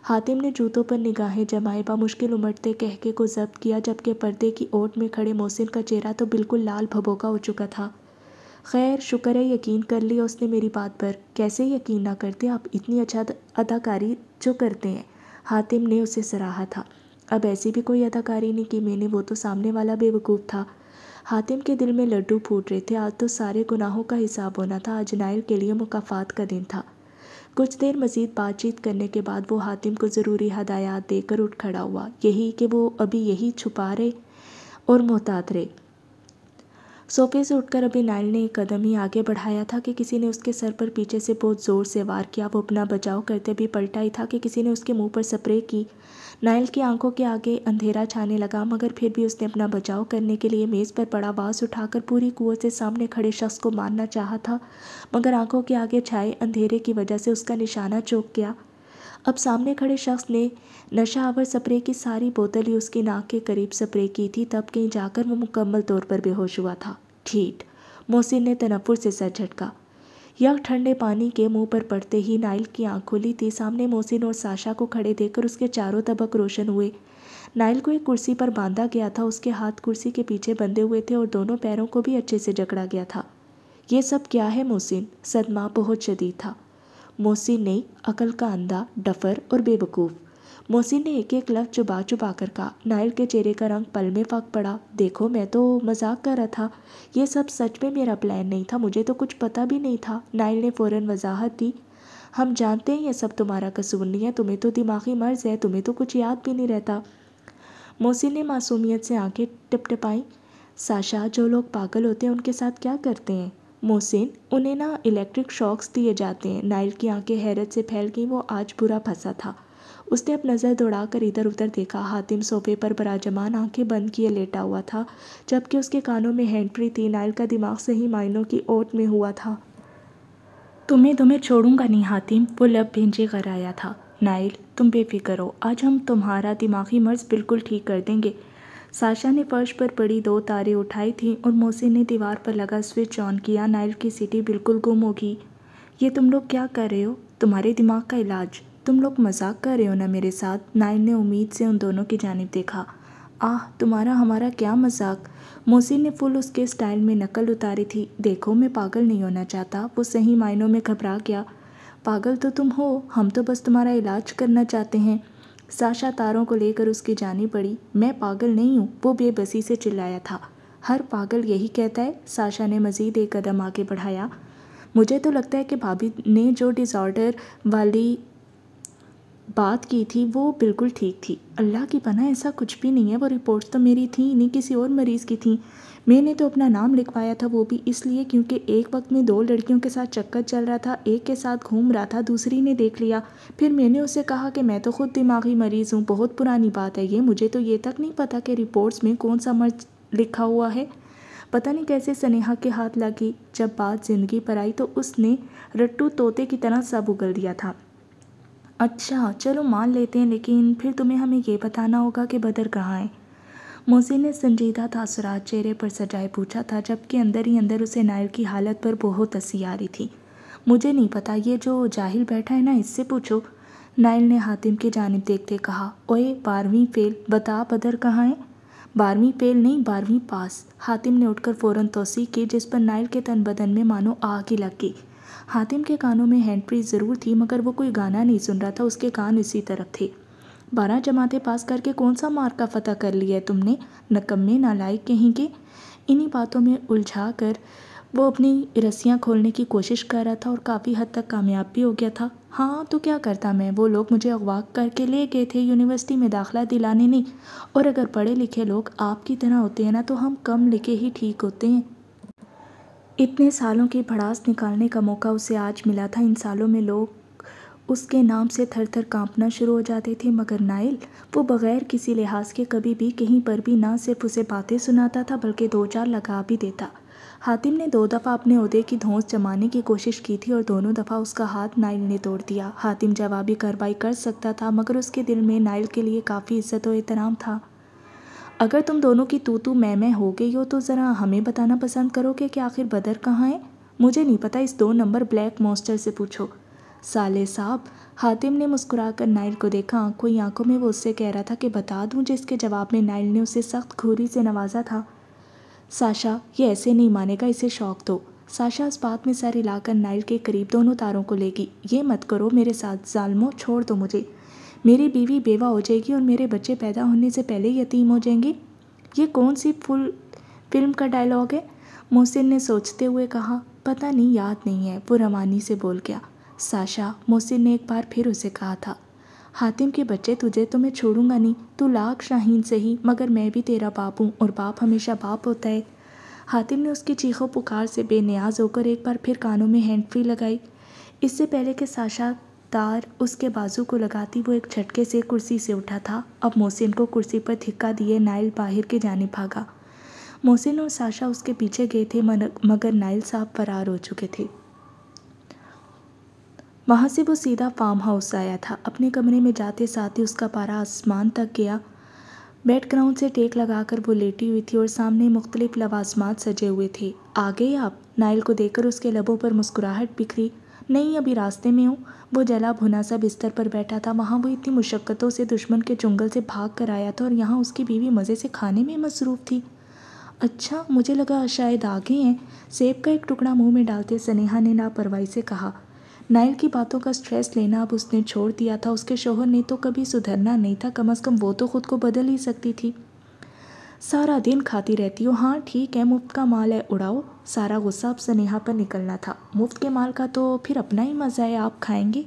حاتم نے جوتوں پر نگاہیں جمائے بمشکل امٹتے کہکے کو ضبط کیا، جبکہ پردے کی اوٹ میں کھڑے محسن کا چہرہ تو بالکل لال بھبوکا ہو چکا تھا۔ خیر، شکر ہے یقین کر لیا اس نے میری بات پر۔ کیسے یقین نہ کرتے آپ، اتنی اچھا اداکاری جو کرتے ہیں؟ حاتم نے اسے سراہا تھا۔ اب ایسی بھی کوئی اداکاری نہیں کی میں نے، وہ تو سامنے والا بے وقوف تھا۔ حاتم کے دل میں لڈو پھوٹ رہے تھے۔ آج تو سارے گناہوں کا حساب ہونا تھا، آج نائل کے لیے مکافات کا دن تھا۔ کچھ دیر مزید بات چیت کرنے کے بعد وہ حاتم کو ضروری ہدایات دے کر اٹھ کھڑا ہوا، یہی کہ وہ ابھی یہی چھپا رہے اور محتاط رہے۔ صوفے سے اٹھ کر ابھی نائل نے ایک قدم ہی آگے بڑھایا تھا کہ کسی نے اس کے سر پر پیچھے سے بہت زور سے وار کیا۔ وہ اپنا بچاؤ کرتے بھی پلٹا ہی تھا کہ کسی نے اس کے منہ پر سپرے کی۔ نائل کی آنکھوں کے آگے اندھیرا چھانے لگا، مگر پھر بھی اس نے اپنا بچاؤ کرنے کے لیے میز پر پڑا واس اٹھا کر پوری قوت سے سامنے کھڑے شخص کو مارنا چاہا تھا، مگر آنکھوں کے آگے چھائے اندھیرے کی وجہ سے اس کا نشانہ چوک گیا۔ اب سامنے کھڑے شخص نے نشہ آور سپرے کی ساری بوتل ہی اس کی ناک کے قریب سپرے کی تھی، تب کہیں جا کر وہ مکمل طور پر بے ہوش ہوا تھا۔ ٹھیٹ! محسن نے تنفر سے سر جھٹکا۔ یک ٹھنڈے پانی کے منہ پر پڑتے ہی نائل کی آنکھ کھلی تھی۔ سامنے محسن اور ساشا کو کھڑے دیکھ کر اس کے چاروں طبق روشن ہوئے۔ نائل کو ایک کرسی پر باندھا گیا تھا، اس کے ہاتھ کرسی کے پیچھے بندھے ہوئے تھے اور دونوں پیروں کو بھی اچھے سے جکڑا گیا تھا۔ یہ سب کیا ہے محسن؟ صدمہ بہت شدید تھا۔ محسن نہیں، عقل کا اندھا، ڈفر اور بے وقوف۔ محسن نے ایک ایک لفظ چبا چبا کر کہا۔ نائل کے چہرے کا رنگ پل میں فاق پڑا۔ دیکھو، میں تو مذاق کر رہا تھا، یہ سب سچ میں میرا پلان نہیں تھا، مجھے تو کچھ پتہ بھی نہیں تھا۔ نائل نے فوراً وضاحت دی۔ ہم جانتے ہیں یہ سب تمہارا قصور نہیں ہے، تمہیں تو دماغی مرض ہے، تمہیں تو کچھ یاد بھی نہیں رہتا۔ محسن نے معصومیت سے آنکھیں ٹپٹپائیں۔ ساشا، جو لوگ پاگل ہوتے ہیں ان کے ساتھ کیا کرتے ہیں؟ محسن، انہیں نا الیکٹرک شاکس دیے جاتے ہیں۔ نائل کی آنکھیں حیرت سے پھیل گئیں، وہ آج برا پھنسا تھا۔ اس نے اب نظر دوڑا کر ادھر ادھر دیکھا۔ حاتم صوفے پر براجمان آنکھیں بند کیے لیٹا ہوا تھا، جبکہ اس کے کانوں میں ہینڈ فری تھی۔ نائل کا دماغ صحیح معنوں کی اوٹ میں ہوا تھا۔ تمہیں چھوڑوں گا نہیں حاتم، وہ لب بھینجے کر آیا تھا۔ نائل، تم بے فکر ہو، آج ہم تمہارا دماغی مرض بالکل ٹھیک کر دیں گے۔ ساشا نے فرش پر پڑی 2 تاریں اٹھائی تھیں اور محسن نے دیوار پر لگا سوئچ آن کیا۔ نائل کی سیٹی بالکل گم ہوگی۔ یہ تم لوگ کیا کر رہے ہو؟ تمہارے دماغ کا علاج؟ تم لوگ مذاق کر رہے ہو نا میرے ساتھ؟ نائل نے امید سے ان دونوں کی جانب دیکھا۔ تمہارا ہمارا کیا مذاق؟ محسن نے فل اس کے سٹائل میں نقل اتاری تھی۔ دیکھو، میں پاگل نہیں ہونا چاہتا۔ وہ صحیح معنوں میں گھبرا گیا۔ پاگل تو تم ہو، ہم تو بس تمہارا علاج کرنا چاہتے ہیں۔ ساشا تاروں کو لے کر اس کی جانب بڑھی۔ میں پاگل نہیں ہوں، وہ بے بسی سے چلایا تھا۔ ہر پاگل یہی کہتا ہے۔ ساشا نے مزید ایک قدم آگے بڑھایا۔ مجھے تو لگتا ہے کہ بھابھی نے جو ڈس آرڈر والی بات کی تھی وہ بالکل ٹھیک تھی۔ اللہ کی پناہ ایسا کچھ بھی نہیں ہے، وہ رپورٹس تو میری تھیں نہیں، کسی اور مریض کی تھیں۔ میں نے تو اپنا نام لکھوایا تھا، وہ بھی اس لیے کیونکہ ایک وقت میں 2 لڑکیوں کے ساتھ چکر چل رہا تھا، ایک کے ساتھ گھوم رہا تھا، دوسری نے دیکھ لیا۔ پھر میں نے اسے کہا کہ میں تو خود دماغی مریض ہوں، بہت پرانی بات ہے یہ، مجھے تو یہ تک نہیں پتا کہ رپورٹس میں کون سا مرض لکھا ہوا ہے۔ پتہ نہیں کیسے سنیہا کے ہاتھ لگی۔ جب بات زندگی پر آئی تو اس نے رٹو طوطے کی طرح سب اگل دیا تھا۔ اچھا چلو مان لیتے ہیں، لیکن پھر تمہیں ہمیں یہ بتانا ہوگا کہ بدر کہاں ہے؟ محسن نے سنجیدہ تاثرات چہرے پر سجائے پوچھا تھا، جبکہ اندر ہی اندر اسے نائل کی حالت پر بہت ہنسی آ رہی تھی۔ مجھے نہیں پتا، یہ جو جاہل بیٹھا ہے نا، اس سے پوچھو، نائل نے حاتم کی جانب دیکھتے کہا۔ اوئے 12ویں فیل، بتا بدر کہاں ہے؟ 12ویں فیل نہیں، 12ویں پاس۔ حاتم نے اٹھ کر فوراً توثیق کی، جس پر نائل کے تن بدن میں مانو آگ ہی لگ گئی۔ حاتم کے کانوں میں ہینڈ فری ضرور تھی، مگر وہ کوئی گانا نہیں سن رہا تھا، اس کے کان اسی طرف تھے۔ 12 جماعتیں پاس کر کے کون سا مارکہ فتح کر لیا ہے تم نے، نکمے نالائق کہیں کے؟ انہی باتوں میں الجھا کر وہ اپنی رسیاں کھولنے کی کوشش کر رہا تھا اور کافی حد تک کامیاب بھی ہو گیا تھا۔ ہاں تو کیا کرتا میں، وہ لوگ مجھے اغوا کر کے لے گئے تھے یونیورسٹی میں داخلہ دلانے نہیں، اور اگر پڑھے لکھے لوگ آپ کی طرح ہوتے ہیں نا تو ہم کم لکھے ہی ٹھیک ہوتے ہیں۔ اتنے سالوں کی بھڑاس نکالنے کا موقع اسے آج ملا تھا۔ ان سالوں میں لوگ اس کے نام سے تھر تھر کانپنا شروع ہو جاتے تھے، مگر نائل، وہ بغیر کسی لحاظ کے کبھی بھی کہیں پر بھی نہ صرف اسے باتیں سناتا تھا بلکہ 2-4 لگا بھی دیتا۔ حاتم نے 2 دفعہ اپنے عہدے کی دھونس جمانے کی کوشش کی تھی اور دونوں دفعہ اس کا ہاتھ نائل نے توڑ دیا۔ حاتم جوابی کارروائی کر سکتا تھا، مگر اس کے دل میں نائل کے لیے کافی عزت و احترام تھا۔ اگر تم دونوں کی تو میں ہو گئی ہو تو ذرا ہمیں بتانا پسند کرو کہ آخر بدر کہاں ہے؟ مجھے نہیں پتا، اس 2 نمبر بلیک مونسٹر سے پوچھو۔ سالے صاحب، حاتم نے مسکرا کر نائل کو دیکھا۔ آنکھوں ہی آنکھوں میں وہ اس سے کہہ رہا تھا کہ بتا دوں، جس کے جواب میں نائل نے اسے سخت گھوری سے نوازا تھا۔ ساشا، یہ ایسے نہیں مانے گا، اسے شوق دو۔ ساشا اس بات میں سر ہلا کر نائل کے قریب دونوں تاروں کو لے گی۔ یہ مت کرو میرے ساتھ، ظالموں، چھوڑ دو مجھے۔ میری بیوی بیوہ ہو جائے گی اور میرے بچے پیدا ہونے سے پہلے یتیم ہو جائیں گے۔ یہ کون سی فلم کا ڈائلاگ ہے؟ محسن نے سوچتے ہوئے کہا۔ پتہ نہیں، یاد نہیں ہے، وہ روانی سے بول گیا۔ ساشا، محسن نے ایک بار پھر اسے کہا تھا، حاتم کے بچے، تجھے تو میں چھوڑوں گا نہیں، تو لاکھ شاہین سہی، مگر میں بھی تیرا باپ ہوں اور باپ ہمیشہ باپ ہوتا ہے۔ حاتم نے اس کی چیخو پکار سے بے نیاز ہو کر ایک بار پھر کانوں میں ہینڈ فری لگائی۔ اس سے پہلے کہ ساشا تار اس کے بازو کو لگاتی، وہ ایک جھٹکے سے کرسی سے اٹھا تھا۔ اب محسن کو کرسی پر دھکا دیے نائل باہر کی جانب بھاگا۔ محسن اور ساشا اس کے پیچھے گئے تھے، مگر نائل صاحب فرار ہو چکے تھے۔ وہاں سے وہ سیدھا فارم ہاؤس آیا تھا۔ اپنے کمرے میں جاتے ساتھ ہی اس کا پارا آسمان تک گیا۔ بیڈ گراؤنڈ سے ٹیک لگا کر وہ لیٹی ہوئی تھی اور سامنے مختلف لوازمات سجے ہوئے تھے۔ آ گئے آپ؟ نائل کو دیکھ کر اس کے لبوں پر مسکراہٹ بکھری۔ نہیں، ابھی راستے میں ہوں۔ وہ جلا بھنا سا بستر پر بیٹھا تھا۔ وہاں وہ اتنی مشقتوں سے دشمن کے چنگل سے بھاگ کر آیا تھا اور یہاں اس کی بیوی مزے سے کھانے میں مصروف تھی۔ اچھا، مجھے لگا شاید آ گئے ہیں۔ سیب کا ایک ٹکڑا منہ میں ڈالتے سنیہا نے لاپرواہی سے کہا۔ نائل کی باتوں کا سٹریس لینا اب اس نے چھوڑ دیا تھا۔ اس کے شوہر نے تو کبھی سدھرنا نہیں تھا، کم از کم وہ تو خود کو بدل ہی سکتی تھی۔ سارا دن کھاتی رہتی ہو، ہاں ٹھیک ہے، مفت کا مال ہے، اڑاؤ۔ سارا غصہ اب سنیہا پر نکلنا تھا۔ مفت کے مال کا تو پھر اپنا ہی مزہ ہے، آپ کھائیں گے؟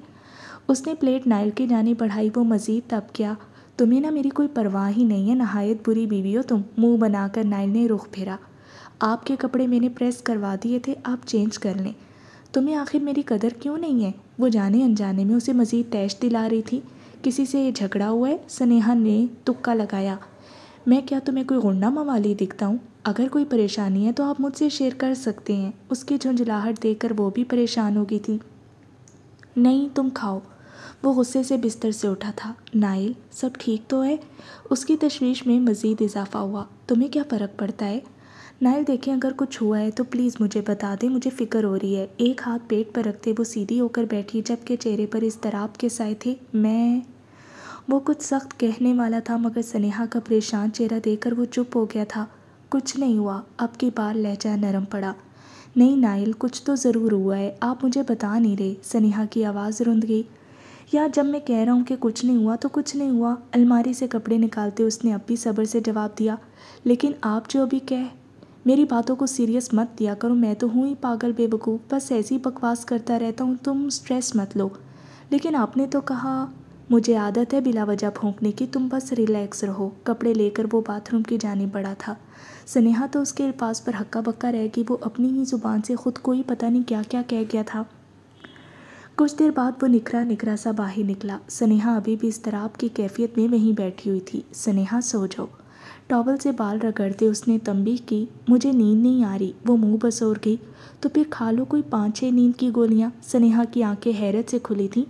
اس نے پلیٹ نائل کی جانب بڑھائی۔ وہ مزید تب کیا، تمہیں نا میری کوئی پرواہ ہی نہیں ہے، نہایت بری بیوی ہو تم۔ منہ بنا کر نائل نے رخ پھیرا۔ آپ کے کپڑے میں نے پریس کروا دیے تھے، آپ چینج کر لیں۔ تمہیں آخر میری قدر کیوں نہیں ہے؟ وہ جانے انجانے میں اسے مزید تیش دلا رہی تھی۔ کسی سے جھگڑا ہوا ہے؟ سنیہا نے تکا لگایا۔ میں کیا تمہیں کوئی غنڈہ موالی دکھتا ہوں؟ اگر کوئی پریشانی ہے تو آپ مجھ سے شیئر کر سکتے ہیں۔ اس کی جھنجھلاہٹ دیکھ کر وہ بھی پریشان ہو گئی تھی۔ نہیں، تم کھاؤ۔ وہ غصے سے بستر سے اٹھا تھا۔ نائل، سب ٹھیک تو ہے؟ اس کی تشویش میں مزید اضافہ ہوا۔ تمہیں کیا فرق پڑتا ہے؟ نائل، دیکھیں اگر کچھ ہوا ہے تو پلیز مجھے بتا دیں، مجھے فکر ہو رہی ہے۔ ایک ہاتھ پیٹ پر رکھتے وہ سیدھی ہو کر بیٹھی جبکہ چہرے پر اضطراب کے سائے تھے۔ وہ کچھ سخت کہنے والا تھا مگر سنیہا کا پریشان چہرہ دیکھ کر وہ چپ ہو گیا تھا۔ کچھ نہیں ہوا۔ اب کی بار لہجہ نرم پڑا۔ نہیں نائل، کچھ تو ضرور ہوا ہے، آپ مجھے بتا نہیں رہے۔ سنیہا کی آواز رند گئی۔ یا جب میں کہہ رہا ہوں کہ کچھ نہیں ہوا تو کچھ نہیں ہوا۔ الماری سے کپڑے نکالتے اس نے اب بھی صبر سے جواب دیا۔ لیکن آپ جو ابھی میری باتوں کو سیریس مت دیا کرو، میں تو ہوں ہی پاگل بے وقوف، بس ایسی بکواس کرتا رہتا ہوں، تم سٹریس مت لو۔ لیکن آپ نے تو کہا۔ مجھے عادت ہے بلا وجہ پھونکنے کی، تم بس ریلیکس رہو۔ کپڑے لے کر وہ باتھ روم کی جانب بڑھا تھا۔ سنیہا تو اس کے الفاظ پر ہکا بکا رہ گئی، وہ اپنی ہی زبان سے خود کو ہی پتہ نہیں کیا کیا کہہ گیا تھا۔ کچھ دیر بعد وہ نکھرا سا باہر نکلا۔ سنیہا ابھی بھی اضطراب کی کیفیت میں وہیں بیٹھی ہوئی تھی۔ سنیہا سو جاؤ۔ ٹاول سے بال رگڑتے اس نے تنبیہ کی۔ مجھے نیند نہیں آ رہی۔ وہ منہ بسور گئی۔ تو پھر کھا لو کوئی 5-6 نیند کی گولیاں۔ سنیہا کی آنکھیں حیرت سے کھلی تھیں۔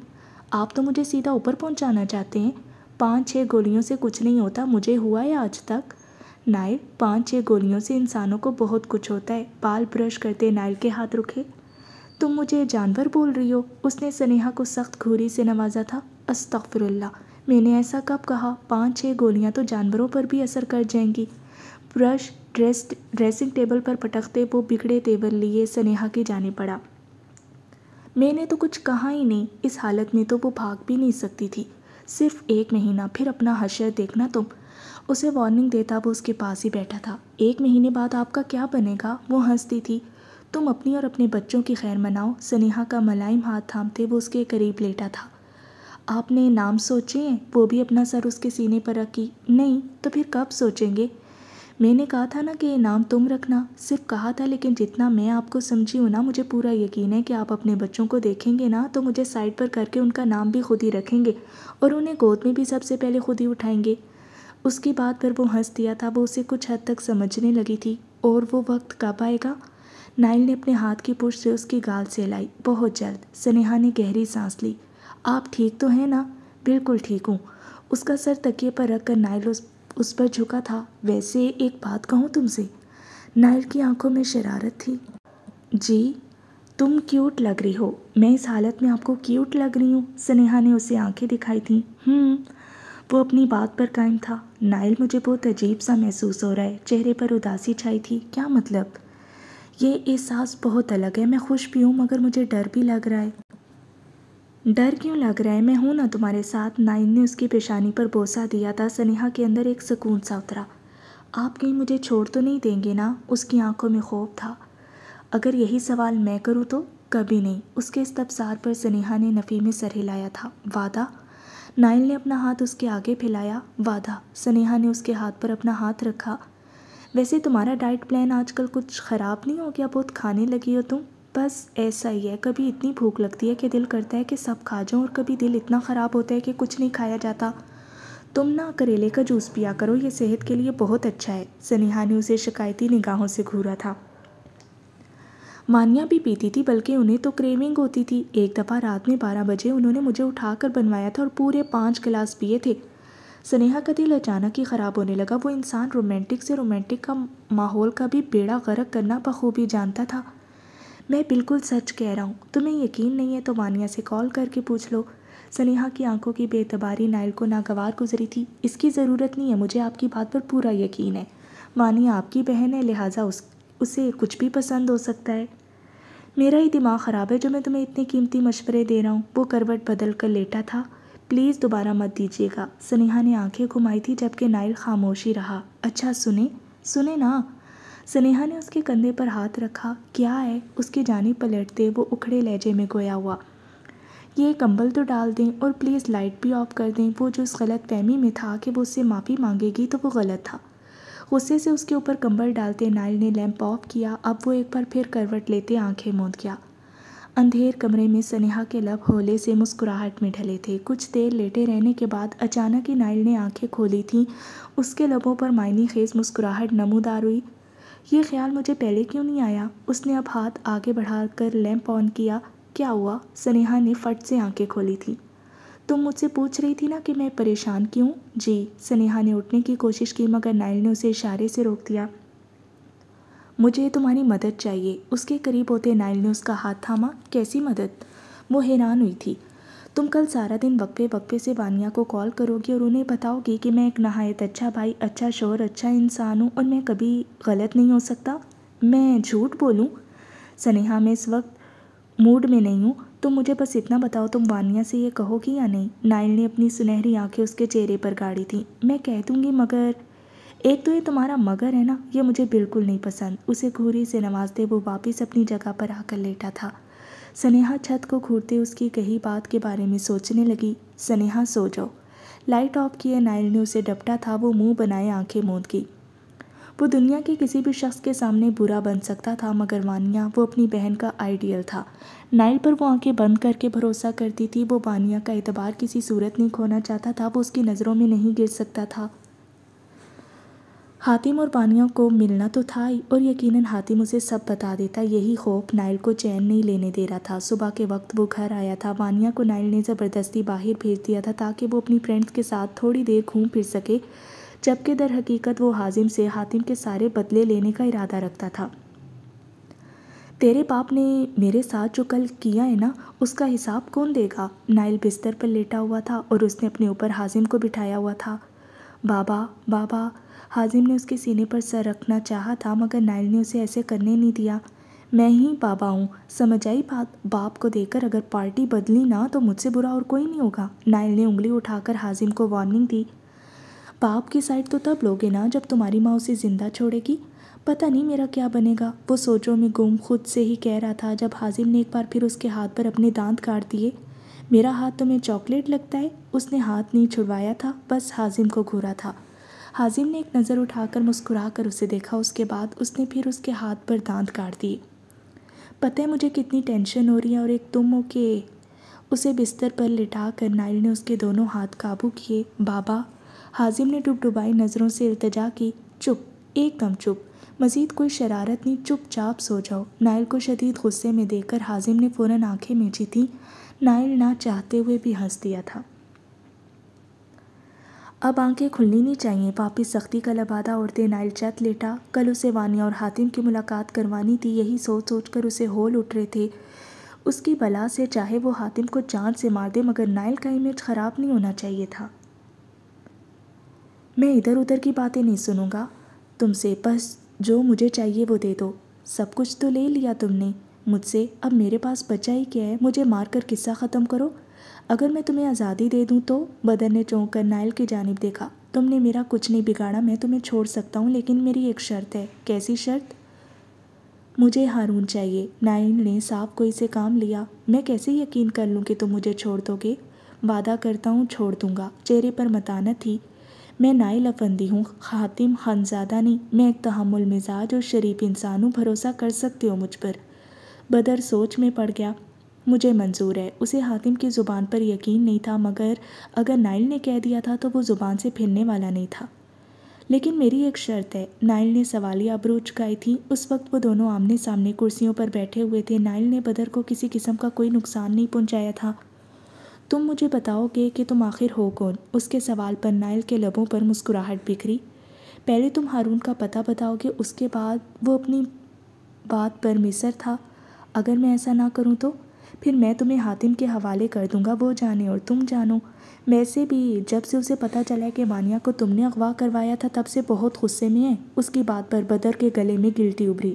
آپ تو مجھے سیدھا اوپر پہنچانا چاہتے ہیں۔ 5-6 گولیوں سے کچھ نہیں ہوتا، مجھے ہوا ہے آج تک۔ نائل، 5-6 گولیوں سے انسانوں کو بہت کچھ ہوتا ہے۔ بال برش کرتے نائل کے ہاتھ رکے۔ تم مجھے جانور بول رہی ہو؟ اس نے سنیہا کو سخت گھوری سے نوازا تھا۔ استغفر اللہ، میں نے ایسا کب کہا؟ 5-6 گولیاں تو جانوروں پر بھی اثر کر جائیں گی۔ برش ڈریسنگ ٹیبل پر پٹکتے وہ بگڑے تیور لیے سنیہا کی جانب پڑا۔ میں نے تو کچھ کہا ہی نہیں۔ اس حالت میں تو وہ بھاگ بھی نہیں سکتی تھی۔ صرف 1 مہینہ، پھر اپنا حشر دیکھنا تم۔ اسے وارننگ دیتا وہ اس کے پاس ہی بیٹھا تھا۔ 1 مہینے بعد آپ کا کیا بنے گا؟ وہ ہنستی تھی۔ تم اپنی اور اپنے بچوں کی خیر مناؤ۔ سنیہا کا ملائم ہاتھ تھامتے وہ اس کے قریب لیٹا تھا۔ آپ نے نام سوچے ہیں؟ وہ بھی اپنا سر اس کے سینے پر رکھی۔ نہیں، تو پھر کب سوچیں گے؟ میں نے کہا تھا نا کہ یہ نام تم رکھنا۔ صرف کہا تھا، لیکن جتنا میں آپ کو سمجھی ہوں نا، مجھے پورا یقین ہے کہ آپ اپنے بچوں کو دیکھیں گے نا تو مجھے سائڈ پر کر کے ان کا نام بھی خود ہی رکھیں گے اور انہیں گود میں بھی سب سے پہلے خود ہی اٹھائیں گے۔ اس کی بات پر وہ ہنس دیا تھا۔ وہ اسے کچھ حد تک سمجھنے لگی تھی۔ اور وہ وقت کب آئے گا؟ نائل نے اپنے ہاتھ کی پشت سے اس کی گال سہلائی۔ بہت جلد۔ سنیہا نے گہری سانس لی۔ آپ ٹھیک تو ہیں نا؟ بالکل ٹھیک ہوں۔ اس کا سر تکیے پر رکھ کر نائل اس پر جھکا تھا۔ ویسے ایک بات کہوں تم سے؟ نائل کی آنکھوں میں شرارت تھی۔ جی؟ تم کیوٹ لگ رہی ہو۔ میں اس حالت میں آپ کو کیوٹ لگ رہی ہوں؟ سنیہا نے اسے آنکھیں دکھائی تھیں۔ وہ اپنی بات پر قائم تھا۔ نائل، مجھے بہت عجیب سا محسوس ہو رہا ہے۔ چہرے پر اداسی چھائی تھی۔ کیا مطلب؟ یہ احساس بہت الگ ہے۔ میں خوش بھی ہوں مگر مجھے ڈر بھی لگ رہا ہے۔ ڈر کیوں لگ رہا ہے؟ میں ہوں نا تمہارے ساتھ۔ نائل نے اس کی پیشانی پر بوسہ دیا تھا۔ سنیہا کے اندر ایک سکون سا اترا۔ آپ کہیں مجھے چھوڑ تو نہیں دیں گے نا؟ اس کی آنکھوں میں خوف تھا۔ اگر یہی سوال میں کروں تو؟ کبھی نہیں۔ اس کے استفسار پر سنیہا نے نفی میں سر ہلایا تھا۔ وعدہ؟ نائل نے اپنا ہاتھ اس کے آگے پھیلایا۔ وعدہ؟ سنیہا نے اس کے ہاتھ پر اپنا ہاتھ رکھا۔ ویسے تمہارا ڈائٹ پلان آج کل کچھ خراب نہیں ہو گیا؟ بہت کھانے لگی ہو تم۔ بس ایسا ہی ہے، کبھی اتنی بھوک لگتی ہے کہ دل کرتا ہے کہ سب کھا جاؤں، اور کبھی دل اتنا خراب ہوتا ہے کہ کچھ نہیں کھایا جاتا۔ تم نا کریلے کا جوس پیا کرو، یہ صحت کے لیے بہت اچھا ہے۔ سنیہا نے اسے شکایتی نگاہوں سے گھورا تھا۔ مانیہ بھی پیتی تھی، بلکہ انہیں تو کریونگ ہوتی تھی۔ ایک دفعہ رات میں 12 بجے انہوں نے مجھے اٹھا کر بنوایا تھا اور پورے 5 گلاس پیے تھے۔ سنیہا کا دل اچانک ہی خراب ہونے لگا۔ وہ انسان رومانٹک سے رومانٹک کا ماحول کا بھی بیڑا غرق کرنا بخوبی جانتا تھا۔ میں بالکل سچ کہہ رہا ہوں۔ تمہیں یقین نہیں ہے تو مانیہ سے کال کر کے پوچھ لو۔ سنیہا کی آنکھوں کی بے اعتباری نائل کو ناگوار گزری تھی۔ اس کی ضرورت نہیں ہے، مجھے آپ کی بات پر پورا یقین ہے۔ مانیہ آپ کی بہن ہے، لہٰذا اسے کچھ بھی پسند ہو سکتا ہے۔ میرا ہی دماغ خراب ہے جو میں تمہیں اتنے قیمتی مشورے دے رہا ہوں۔ وہ کروٹ بدل کر لیٹا تھا۔ پلیز دوبارہ مت دیجیے گا۔ سنیہا نے آنکھیں گھمائی تھی جبکہ نائل خاموشی رہا۔ اچھا سنیں نا۔ سنیہا نے اس کے کندھے پر ہاتھ رکھا۔ کیا ہے؟ اس کی جانب پلٹتے وہ اکھڑے لہجے میں گویا ہوا۔ یہ کمبل تو ڈال دیں اور پلیز لائٹ بھی آف کر دیں۔ وہ جو اس غلط فہمی میں تھا کہ وہ اس سے معافی مانگے گی تو وہ غلط تھا۔ غصے سے اس کے اوپر کمبل ڈالتے نائل نے لیمپ آف کیا۔ اب وہ ایک بار پھر کروٹ لیتے آنکھیں موند گیا۔ اندھیر کمرے میں سنیہا کے لب ہولے سے مسکراہٹ میں ڈھلے تھے۔ کچھ دیر لیٹے رہنے کے بعد اچانک ہی نائل نے آنکھیں کھولی تھیں۔ اس کے لبوں پر معنی خیز مسکراہٹ نمودار ہوئی۔ یہ خیال مجھے پہلے کیوں نہیں آیا؟ اس نے اب ہاتھ آگے بڑھا کر لیمپ آن کیا۔ کیا ہوا؟ سنیہا نے فٹ سے آنکھیں کھولی تھیں۔ تم مجھ سے پوچھ رہی تھی نا کہ میں پریشان کیوں؟ جی۔ سنیہا نے اٹھنے کی کوشش کی مگر نائل نے اسے اشارے سے روک دیا۔ مجھے تمہاری مدد چاہیے۔ اس کے قریب ہوتے نائل نے اس کا ہاتھ تھاما۔ کیسی مدد؟ وہ حیران ہوئی تھی۔ تم کل سارا دن وقفے وقفے سے وانیا کو کال کرو گی اور انہیں بتاؤ گی کہ میں ایک نہایت اچھا بھائی، اچھا شوہر، اچھا انسان ہوں اور میں کبھی غلط نہیں ہو سکتا۔ میں جھوٹ بولوں؟ سنیہا، میں اس وقت موڈ میں نہیں ہوں۔ تم مجھے بس اتنا بتاؤ، تم وانیا سے یہ کہو گی یا نہیں؟ نائل نے اپنی سنہری آنکھیں اس کے چہرے پر گاڑی تھیں۔ میں کہہ دوں گی مگر ایک تو یہ تمہارا مگر ہے نا، یہ مجھے بالکل نہیں پسند۔ اسے گھوری سے نوازتے وہ واپس اپنی جگہ پر آ کر لیٹا تھا۔ سنیہا چھت کو گھورتے اس کی کہی بات کے بارے میں سوچنے لگی۔ سنیہا سو جاؤ۔ لائٹ آف کیے نائل نے اسے ڈپٹا تھا۔ وہ منہ بنائے آنکھیں موند گئی۔ وہ دنیا کے کسی بھی شخص کے سامنے برا بن سکتا تھا مگر وانیا، وہ اپنی بہن کا آئیڈیل تھا۔ نائل پر وہ آنکھیں بند کر کے بھروسہ کرتی تھی۔ وہ وانیا کا اعتبار کسی صورت نہیں کھونا چاہتا تھا۔ وہ اس کی نظروں میں نہیں گر سکتا تھا۔ حاتم اور وانیا کو ملنا تو تھا ہی اور یقیناً حاتم اسے سب بتا دیتا۔ یہی خوف نائل کو چین نہیں لینے دے رہا تھا۔ صبح کے وقت وہ گھر آیا تھا۔ وانیا کو نائل نے زبردستی باہر بھیج دیا تھا تاکہ وہ اپنی فرینڈز کے ساتھ تھوڑی دیر گھوم پھر سکے، جبکہ در حقیقت وہ حازم سے حاتم کے سارے بدلے لینے کا ارادہ رکھتا تھا۔ تیرے باپ نے میرے ساتھ جو کل کیا ہے نا، اس کا حساب کون دے گا؟ نائل بستر پر لیٹا ہوا تھا اور اس نے اپنے اوپر حازم کو بٹھایا ہوا تھا۔ بابا بابا، حازم نے اس کے سینے پر سر رکھنا چاہا تھا مگر نائل نے اسے ایسے کرنے نہیں دیا۔ میں ہی بابا ہوں، سمجھ آئی بات؟ باپ کو دیکھ کر اگر پارٹی بدلی نا تو مجھ سے برا اور کوئی نہیں ہوگا۔ نائل نے انگلی اٹھا کر حازم کو وارننگ دی۔ باپ کی سائڈ تو تب لوگے نا جب تمہاری ماں اسے زندہ چھوڑے گی۔ پتہ نہیں میرا کیا بنے گا، وہ سوچوں میں گم خود سے ہی کہہ رہا تھا جب حازم نے ایک بار پھر اس کے ہاتھ پر اپنے دانت کاٹ دیے۔ میرا ہاتھ تمہیں چاکلیٹ لگتا ہے؟ اس نے ہاتھ نہیں چھڑوایا تھا، بس حازم کو گھورا تھا۔ حازم نے ایک نظر اٹھا کر مسکرا کر اسے دیکھا۔ اس کے بعد اس نے پھر اس کے ہاتھ پر دانت کاٹ دیے۔ پتہ ہے مجھے کتنی ٹینشن ہو رہی ہے اور ایک تم ہو کہ… اسے بستر پر لٹا کر نائل نے اس کے دونوں ہاتھ قابو کیے۔ بابا، حازم نے ڈبڈبائی نظروں سے التجا کی۔ چپ، ایک دم چپ، مزید کوئی شرارت نہیں، چپ چاپ سو جاؤ۔ نائل کو شدید غصے میں دیکھ کر حازم نے فوراً آنکھیں میچی تھیں۔ نائل نہ چاہتے ہوئے بھی ہنس دیا تھا۔ اب آنکھیں کھلنی نہیں چاہیے، واپس سختی کا لبادہ اوڑھتے نائل چت لیٹا۔ کل اسے وانیا اور حاتم کی ملاقات کروانی تھی، یہی سوچ سوچ کر اسے ہول اٹھ رہے تھے۔ اس کی بلا سے چاہے وہ حاتم کو جان سے مار دے مگر نائل کا امیج خراب نہیں ہونا چاہیے تھا۔ میں ادھر ادھر کی باتیں نہیں سنوں گا تم سے، بس جو مجھے چاہیے وہ دے دو۔ سب کچھ تو لے لیا تم نے مجھ سے، اب میرے پاس بچا ہی کیا ہے؟ مجھے مار کر قصہ ختم کرو۔ اگر میں تمہیں آزادی دے دوں تو؟ بدر نے چونک کر نائل کی جانب دیکھا۔ تم نے میرا کچھ نہیں بگاڑا، میں تمہیں چھوڑ سکتا ہوں لیکن میری ایک شرط ہے۔ کیسی شرط؟ مجھے ہارون چاہیے۔ نائل نے صاف کوئی سے کام لیا۔ میں کیسے یقین کر لوں کہ تم مجھے چھوڑ دو گے؟ وعدہ کرتا ہوں چھوڑ دوں گا۔ چہرے پر متانت تھی۔ میں نائل افندی ہوں، حاتم خانزادہ نہیں۔ میں ایک تحمل مزاج اور شریف انسان ہوں، بھروسہ کر سکتے ہو مجھ پر۔ بدر سوچ میں پڑ گیا۔ مجھے منظور ہے۔ اسے حاتم کی زبان پر یقین نہیں تھا مگر اگر نائل نے کہہ دیا تھا تو وہ زبان سے پھرنے والا نہیں تھا۔ لیکن میری ایک شرط ہے۔ نائل نے سوالیہ ابرو چکائی تھی۔ اس وقت وہ دونوں آمنے سامنے کرسیوں پر بیٹھے ہوئے تھے۔ نائل نے بدر کو کسی قسم کا کوئی نقصان نہیں پہنچایا تھا۔ تم مجھے بتاؤ گے کہ تم آخر ہو کون؟ اس کے سوال پر نائل کے لبوں پر مسکراہٹ بکھری۔ پہلے تم ہارون کا پتہ بتاؤ گے، اس کے بعد وہ اپنی بات پر مصر تھا۔ اگر میں ایسا نہ کروں تو پھر میں تمہیں حاتم کے حوالے کر دوں گا، وہ جانے اور تم جانو۔ ویسے بھی جب سے اسے پتہ چلا کہ وانیا کو تم نے اغوا کروایا تھا تب سے بہت غصے میں ہے۔ اس کی بات پر بدر کے گلے میں گلٹی ابھری۔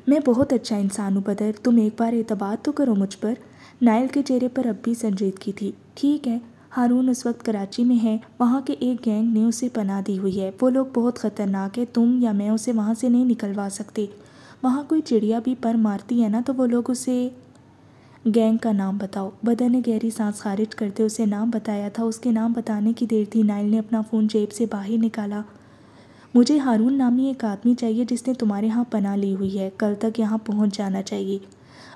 میں بہت اچھا انسان ہوں بدر، تم ایک بار اعتبار تو کرو مجھ پر۔ نائل کے چہرے پر اب بھی سنجیدگی تھی۔ ٹھیک ہے، ہارون اس وقت کراچی میں ہے، وہاں کے ایک گینگ نے اسے پناہ دی ہوئی ہے۔ وہ لوگ بہت خطرناک ہے، تم یا میں اسے وہاں سے نہیں نکلوا سکتے۔ وہاں کوئی چڑیا بھی پر مارتی ہے نا تو وہ لوگ اسے… گینگ کا نام بتاؤ۔ بدر نے گہری سانس خارج کرتے اسے نام بتایا تھا۔ اس کے نام بتانے کی دیر تھی۔ نائل نے اپنا فون جیب سے باہر نکالا۔ مجھے ہارون نامی ایک آدمی چاہیے جس نے تمہارے ہاں پناہ لی ہوئی ہے، کل تک یہاں پہنچ جانا چاہیے۔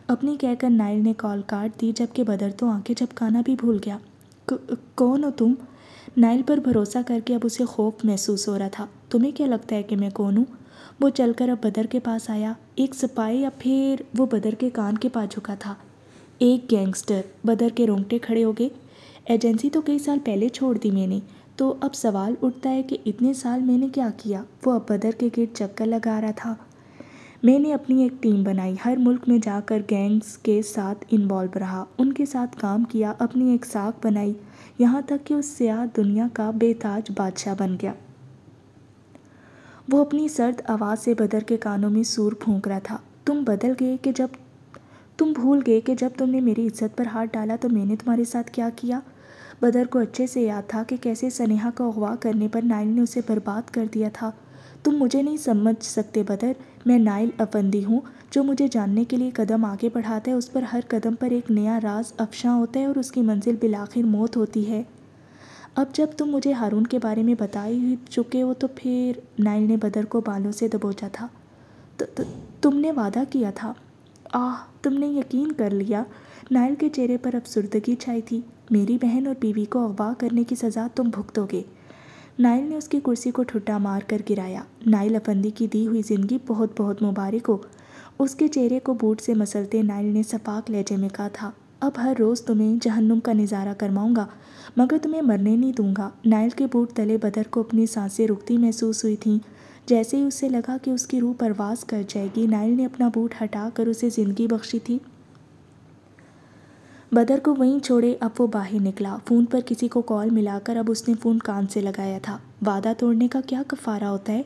اپنی کہہ کر نائل نے کال کاٹ دی، جبکہ بدر تو آنکھیں جھپکانا بھی بھول گیا۔ کون ہو تم؟ نائل پر بھروسہ کر کے اب اسے خوف محسوس ہو رہا تھا۔ تمہیں کیا لگتا ہے کہ میں کون ہوں؟ وہ چل کر اب بدر کے پاس آیا۔ ایک سپاہی یا پھر؟ وہ بدر کے کان کے پاس جھکا تھا۔ ایک گینگسٹر۔ بدر کے رونگٹے کھڑے ہو گئے۔ ایجنسی تو کئی سال پہلے چھوڑ دی میں نے، تو اب سوال اٹھتا ہے کہ اتنے سال میں نے کیا کیا؟ وہ اب بدر کے گرد چکر لگا رہا تھا۔ میں نے اپنی ایک ٹیم بنائی، ہر ملک میں جا کر گینگز کے ساتھ انوالو رہا، ان کے ساتھ کام کیا، اپنی ایک ساکھ بنائی، یہاں تک کہ اس سیاہ دنیا کا بے تاج بادشاہ بن گیا۔ وہ اپنی سرد آواز سے بدر کے کانوں میں سور پھونک رہا تھا۔ تم بھول گئے کہ جب تم نے میری عزت پر ہاتھ ڈالا تو میں نے تمہارے ساتھ کیا کیا؟ بدر کو اچھے سے یاد تھا کہ کیسے سنیہا کا اغوا کرنے پر نائل نے اسے برباد کر دیا تھا۔ تم مجھے نہیں سمجھ سکتے بدر، میں نائل افندی ہوں۔ جو مجھے جاننے کے لیے قدم آگے بڑھاتا ہے اس پر ہر قدم پر ایک نیا راز افشاں ہوتا ہے اور اس کی منزل بالآخر موت ہوتی ہے۔ اب جب تم مجھے ہارون کے بارے میں بتا ہی چکے ہو تو پھر… نائل نے بدر کو بالوں سے دبوچا تھا۔ تم نے وعدہ کیا تھا۔ تم نے یقین کر لیا۔ نائل کے چہرے پر افسردگی چھائی تھی۔ میری بہن اور بیوی کو اغوا کرنے کی سزا تم بھگتو گے۔ نائل نے اس کی کرسی کو ٹھٹا مار کر گرایا۔ نائل افندی کی دی ہوئی زندگی بہت بہت مبارک ہو۔ اس کے چہرے کو بوٹ سے مسلتے نائل نے سپاک لہجے میں کہا تھا۔ اب ہر روز تمہیں جہنم کا نظارہ کرواؤں گا، مگر تمہیں مرنے نہیں دوں گا۔ نائل کے بوٹ تلے بدر کو اپنی سانسیں رکتی محسوس ہوئی تھیں۔ جیسے ہی اسے لگا کہ اس کی روح پرواز کر جائے گی، نائل نے اپنا بوٹ ہٹا کر اسے زندگی بخشی تھی۔ بدر کو وہیں چھوڑے اب وہ باہر نکلا۔ فون پر کسی کو کال ملا کر اب اس نے فون کان سے لگایا تھا۔ وعدہ توڑنے کا کیا کفارہ ہوتا ہے؟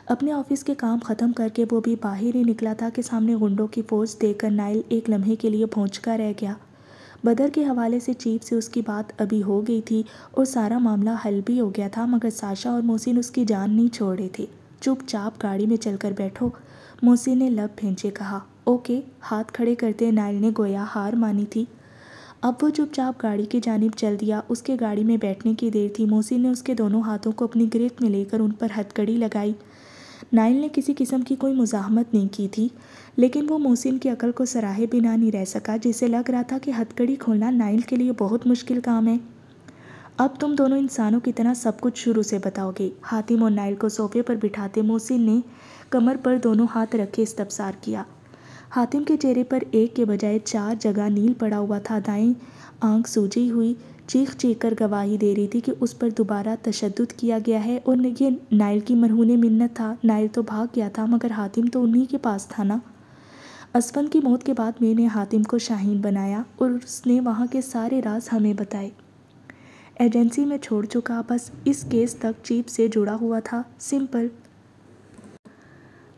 اپنے آفس کے کام ختم کر کے وہ بھی باہر ہی نکلا تھا کہ سامنے غنڈوں کی فوج دیکھ کر نائل ایک لمحے کے لیے بھونچکا رہ گیا۔ بدر کے حوالے سے چیف سے اس کی بات ابھی ہو گئی تھی اور سارا معاملہ حل بھی ہو گیا تھا، مگر ساشا اور محسن اس کی جان نہیں چھوڑ رہے تھے۔ چپ چاپ گاڑی میں چل کر بیٹھو، محسن نے لب بھینچے کہا۔ اوکے، ہاتھ کھڑے کرتے نائل نے گویا ہار مانی تھی۔ اب وہ چپ چاپ گاڑی کی جانب چل دیا۔ اس کے گاڑی میں بیٹھنے کی دیر تھی۔ محسن نے اس کے دونوں ہاتھوں کو اپنی گرفت میں لے کر ان پر ہتھکڑی لگائی۔ نائل نے کسی قسم کی کوئی مزاحمت نہیں کی تھی، لیکن وہ محسن کی عقل کو سراہے بنا نہیں رہ سکا، جسے لگ رہا تھا کہ ہتھکڑی کھولنا نائل کے لیے بہت مشکل کام ہے۔ اب تم دونوں انسانوں کی طرح سب کچھ شروع سے بتاؤ گے۔ حاتم اور نائل کو صوفے پر بٹھاتے محسن نے کمر پر دونوں ہاتھ رکھے استفسار کیا۔ حاتم کے چہرے پر ایک کے بجائے 4 جگہ نیل پڑا ہوا تھا۔ دائیں آنکھ سوجی ہوئی چیخ چیخ کر گواہی دے رہی تھی کہ اس پر دوبارہ تشدد کیا گیا ہے، اور یہ نائل کی مرہون منت تھا۔ نائل تو بھاگ گیا تھا، مگر حاتم تو انہی کے پاس تھا نا۔ اسفند کی موت کے بعد میں نے حاتم کو شاہین بنایا اور اس نے وہاں کے سارے راز ہمیں بتائے۔ ایجنسی میں چھوڑ چکا، بس اس کیس تک چیف سے جڑا ہوا تھا۔ سمپل۔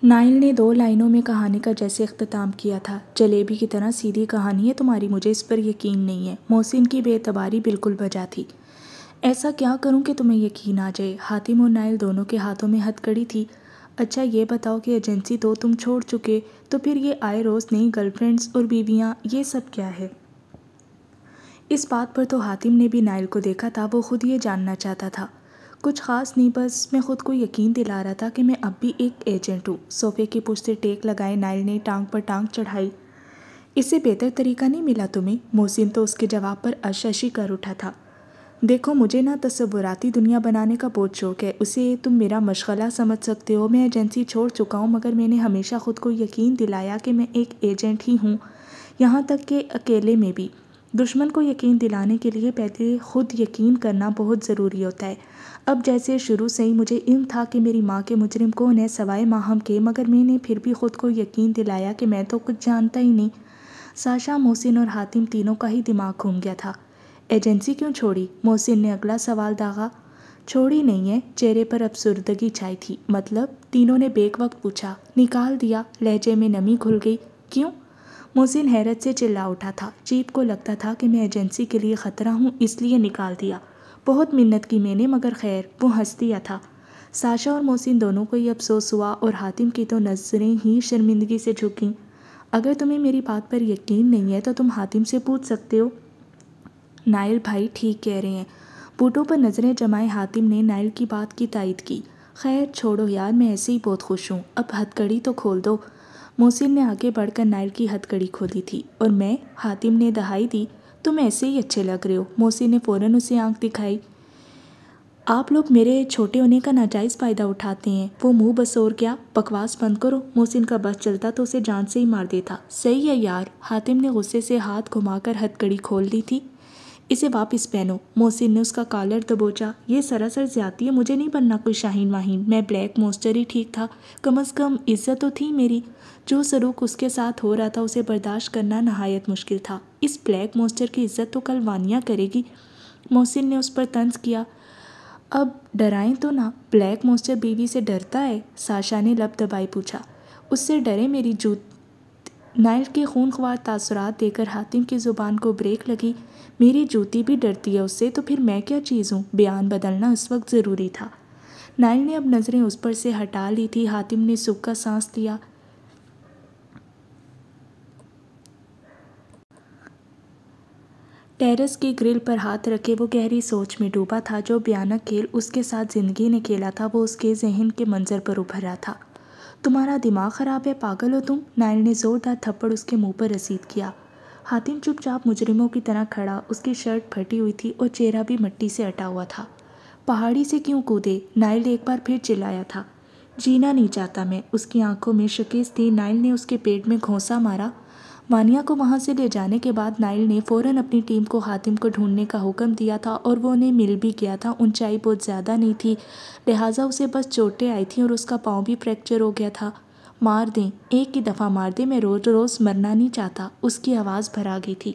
نائل نے 2 لائنوں میں کہانی کا جیسے اختتام کیا تھا۔ جلیبی کی طرح سیدھی کہانی ہے تمہاری، مجھے اس پر یقین نہیں ہے۔ محسن کی بے اعتباری بالکل بجا تھی۔ ایسا کیا کروں کہ تمہیں یقین آ جائے؟ حاتم اور نائل دونوں کے ہاتھوں میں ہتھکڑی تھی۔ اچھا یہ بتاؤ کہ ایجنسی تو تم چھوڑ چکے، تو پھر یہ آئے روز نئی گرل فرینڈز اور بیویاں، یہ سب کیا ہے؟ اس بات پر تو حاتم نے بھی نائل کو دیکھا تھا، وہ خود یہ جاننا چاہتا تھا۔ کچھ خاص نہیں، بس میں خود کو یقین دلا رہا تھا کہ میں اب بھی ایک ایجنٹ ہوں۔ صوفے کی پشت سے ٹیک لگائے نائل نے ٹانگ پر ٹانگ چڑھائی۔ اس سے بہتر طریقہ نہیں ملا تمہیں؟ محسن تو اس کے جواب پر عشعشی کر اٹھا تھا۔ دیکھو مجھے نہ تصوراتی دنیا بنانے کا بہت شوق ہے، اسے تم میرا مشغلہ سمجھ سکتے ہو۔ میں ایجنسی چھوڑ چکا ہوں، مگر میں نے ہمیشہ خود کو یقین دلایا کہ میں ایک ایجنٹ ہی ہوں، یہاں تک کہ اکیلے میں بھی۔ دشمن کو یقین دلانے کے لیے پہلے خود یقین کرنا بہت ضروری ہوتا ہے۔ اب جیسے شروع سے ہی مجھے علم تھا کہ میری ماں کے مجرم کون ہے سوائے ماہم کے، مگر میں نے پھر بھی خود کو یقین دلایا کہ میں تو کچھ جانتا ہی نہیں۔ ساشا، محسن اور حاتم تینوں کا ہی دماغ گھوم گیا تھا۔ ایجنسی کیوں چھوڑی؟ محسن نے اگلا سوال داغا۔ چھوڑی نہیں ہے، چہرے پر افسردگی چھائی تھی۔ مطلب؟ تینوں نے بیک وقت پوچھا۔ نکال دیا، لہجے میں نمی گھل گئی۔ کیوں؟ محسن حیرت سے چلا اٹھا تھا۔ چیف کو لگتا تھا کہ میں ایجنسی کے لیے خطرہ ہوں، اس لیے نکال دیا۔ بہت منت کی میں نے، مگر خیر۔ وہ ہنس دیا تھا۔ ساشا اور محسن دونوں کو یہ افسوس ہوا، اور حاتم کی تو نظریں ہی شرمندگی سے جھکیں۔ اگر تمہیں میری بات پر یقین نہیں ہے تو تم حاتم سے پوچھ سکتے ہو۔ نائل بھائی ٹھیک کہہ رہے ہیں۔ بوٹوں پر نظریں جمائے حاتم نے نائل کی بات کی تائید کی۔ خیر چھوڑو یار، میں ایسے ہی بہت خوش ہوں، اب ہتھ کڑی تو کھول دو۔ محسن نے آگے بڑھ کر نائل کی ہتھ کڑی کھولی تھی۔ اور میں؟ حاتم نے دہائی دی۔ تم ایسے ہی اچھے لگ رہے ہو۔ محسن نے فوراً اسے آنکھ دکھائی۔ آپ لوگ میرے چھوٹے ہونے کا ناجائز فائدہ اٹھاتے ہیں۔ وہ منہ بسور گیا۔ بکواس بند کرو۔ محسن کا بس چلتا تو اسے جان سے ہی مار دیتا۔ صحیح ہے یار۔ حاتم نے غصے سے ہاتھ گھما کر ہتھ کڑی کھول دی تھی۔ اسے واپس پہنو۔ محسن نے اس کا کالر دبوچا۔ یہ سراسر زیادتی ہے، مجھے نہیں بننا کوئی شاہین واہین، میں بلیک مونسٹر ہی ٹھیک تھا، کم از کم عزت تو تھی میری۔ جو سلوک اس کے ساتھ ہو رہا تھا اسے برداشت کرنا نہایت مشکل تھا۔ اس بلیک مونسٹر کی عزت تو کل وانیہ کرے گی۔ محسن نے اس پر طنز کیا۔ اب ڈرائیں تو نہ، بلیک مونسٹر بیوی سے ڈرتا ہے؟ ساشا نے لب دبائے پوچھا۔ اس سے ڈرے میری نائل کے خونخوار تاثرات دے کر حاتم کی زبان کو بریک لگی۔ میری جوتی بھی ڈرتی ہے اس سے، تو پھر میں کیا چیز ہوں؟ بیان بدلنا اس وقت ضروری تھا۔ نائل نے اب نظریں اس پر سے ہٹا لی تھی۔ حاتم نے سکھ کا سانس لیا۔ ٹیرس کی گرل پر ہاتھ رکھے وہ گہری سوچ میں ڈوبا تھا۔ جو بھیانک کھیل اس کے ساتھ زندگی نے کھیلا تھا وہ اس کے ذہن کے منظر پر ابھر رہا تھا۔ تمہارا دماغ خراب ہے، پاگل ہو تم؟ نائل نے زوردار تھپڑ اس کے منہ پر رسید کیا۔ حاتم چپ چاپ مجرموں کی طرح کھڑا، اس کی شرٹ پھٹی ہوئی تھی اور چہرہ بھی مٹی سے اٹا ہوا تھا۔ پہاڑی سے کیوں کودے؟ نائل ایک بار پھر چلایا تھا۔ جینا نہیں چاہتا میں۔ اس کی آنکھوں میں شکست تھی۔ نائل نے اس کے پیٹ میں گھونسا مارا۔ وانیہ کو وہاں سے لے جانے کے بعد نائل نے فوراً اپنی ٹیم کو حاتم کو ڈھونڈنے کا حکم دیا تھا، اور وہ انہیں مل بھی گیا تھا۔ اونچائی بہت زیادہ نہیں تھی، لہٰذا اسے بس چوٹیں آئی تھیں اور اس کا پاؤں بھی فریکچر ہو گیا تھا۔ مار دیں، ایک ہی دفعہ مار دیں، میں روز روز مرنا نہیں چاہتا۔ اس کی آواز بھر آ گئی تھی۔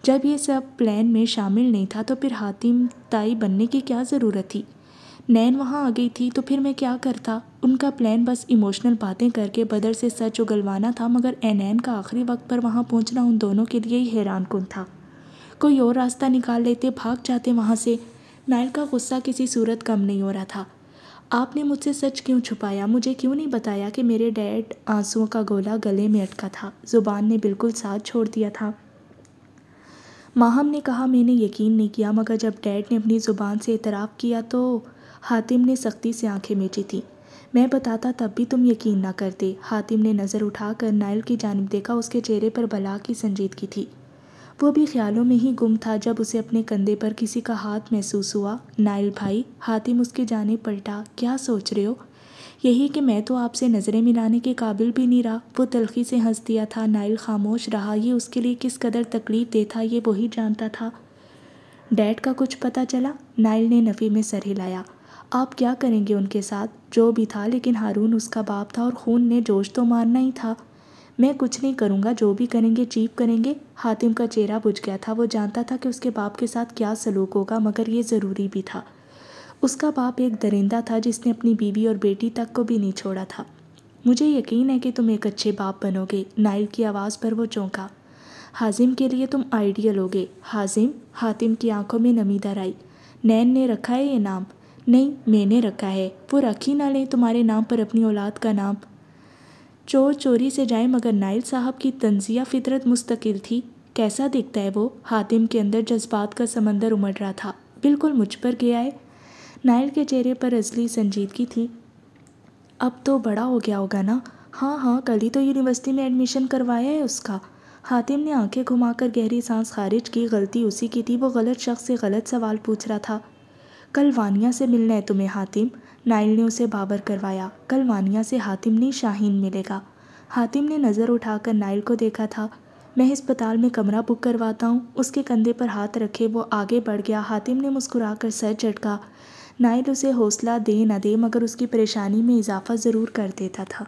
جب یہ سب پلان میں شامل نہیں تھا تو پھر حاتم تائی بننے کی کیا ضرورت تھی؟ نین وہاں آ گئی تھی تو پھر میں کیا کرتا؟ ان کا پلان بس ایموشنل باتیں کر کے بدر سے سچ اگلوانا تھا، مگر عینین کا آخری وقت پر وہاں پہنچنا ان دونوں کے لیے ہی حیران کن تھا۔ کوئی اور راستہ نکال لیتے، بھاگ جاتے وہاں سے۔ نائل کا غصہ کسی صورت کم نہیں ہو رہا تھا۔ آپ نے مجھ سے سچ کیوں چھپایا؟ مجھے کیوں نہیں بتایا کہ میرے ڈیڈ آنسوؤں کا گولا گلے میں اٹکا تھا؟ زبان نے بالکل ساتھ چھوڑ دیا تھا۔ ماہم نے کہا میں نے یقین نہیں کیا، مگر جب ڈیڈ نے اپنی زبان سے اعتراف کیا تو… حاتم نے سختی سے آنکھیں میچی تھیں۔ میں بتاتا تب بھی تم یقین نہ کرتے۔ حاتم نے نظر اٹھا کر نائل کی جانب دیکھا۔ اس کے چہرے پر بلا کی سنجیدگی تھی۔ وہ بھی خیالوں میں ہی گم تھا جب اسے اپنے کندھے پر کسی کا ہاتھ محسوس ہوا۔ نائل بھائی، حاتم اس کی جانب پلٹا۔ کیا سوچ رہے ہو؟ یہی کہ میں تو آپ سے نظریں ملانے کے قابل بھی نہیں رہا۔ وہ تلخی سے ہنس دیا تھا۔ نائل خاموش رہا۔ یہ اس کے لیے کس قدر تکلیف دہ تھا یہ وہی جانتا تھا۔ ڈیڈ کا کچھ پتہ چلا؟ نائل نے نفی میں سر ہلایا۔ آپ کیا کریں گے ان کے ساتھ؟ جو بھی تھا، لیکن ہارون اس کا باپ تھا اور خون نے جوش تو مارنا ہی تھا۔ میں کچھ نہیں کروں گا، جو بھی کریں گے چیپ کریں گے۔ حاتم کا چہرہ بجھ گیا تھا۔ وہ جانتا تھا کہ اس کے باپ کے ساتھ کیا سلوک ہوگا، مگر یہ ضروری بھی تھا۔ اس کا باپ ایک درندہ تھا جس نے اپنی بیوی اور بیٹی تک کو بھی نہیں چھوڑا تھا۔ مجھے یقین ہے کہ تم ایک اچھے باپ بنو گے۔ نائل کی آواز پر وہ چونکا۔ حازم کے لیے تم آئیڈیل ہوگے۔ حازم؟ حاتم کی آنکھوں میں نمی در آئی۔ نین نے رکھا ہے یہ نام؟ نہیں، میں نے رکھا ہے۔ وہ رکھ ہی نہ لیں تمہارے نام پر اپنی اولاد کا نام۔ چور چوری سے جائے، مگر نائل صاحب کی تنزیہ فطرت مستقل تھی۔ کیسا دکھتا ہے وہ؟ حاتم کے اندر جذبات کا سمندر امڑ رہا تھا۔ بالکل مجھ پر گیا ہے۔ نائل کے چہرے پر ازلی سنجیدگی تھی۔ اب تو بڑا ہو گیا ہوگا نا؟ ہاں ہاں، کل ہی تو یونیورسٹی میں ایڈمیشن کروایا ہے اس کا۔ حاتم نے آنکھیں گھما کر گہری سانس خارج کی۔ غلطی اسی کی تھی، وہ غلط شخص سے غلط سوال پوچھ رہا تھا۔ کل وانیہ سے ملنا ہے تمہیں حاتم؟ نائل نے اسے بابر کروایا۔ کل وانیہ سے حاتم نہیں، شاہین ملے گا۔ حاتم نے نظر اٹھا کر نائل کو دیکھا تھا۔ میں ہسپتال میں کمرہ بک کرواتا ہوں۔ اس کے کندھے پر ہاتھ رکھے وہ آگے بڑھ گیا۔ حاتم نے مسکرا کر سر جھٹکا۔ نائل اسے حوصلہ دے نہ دے، مگر اس کی پریشانی میں اضافہ ضرور کر دیتا تھا۔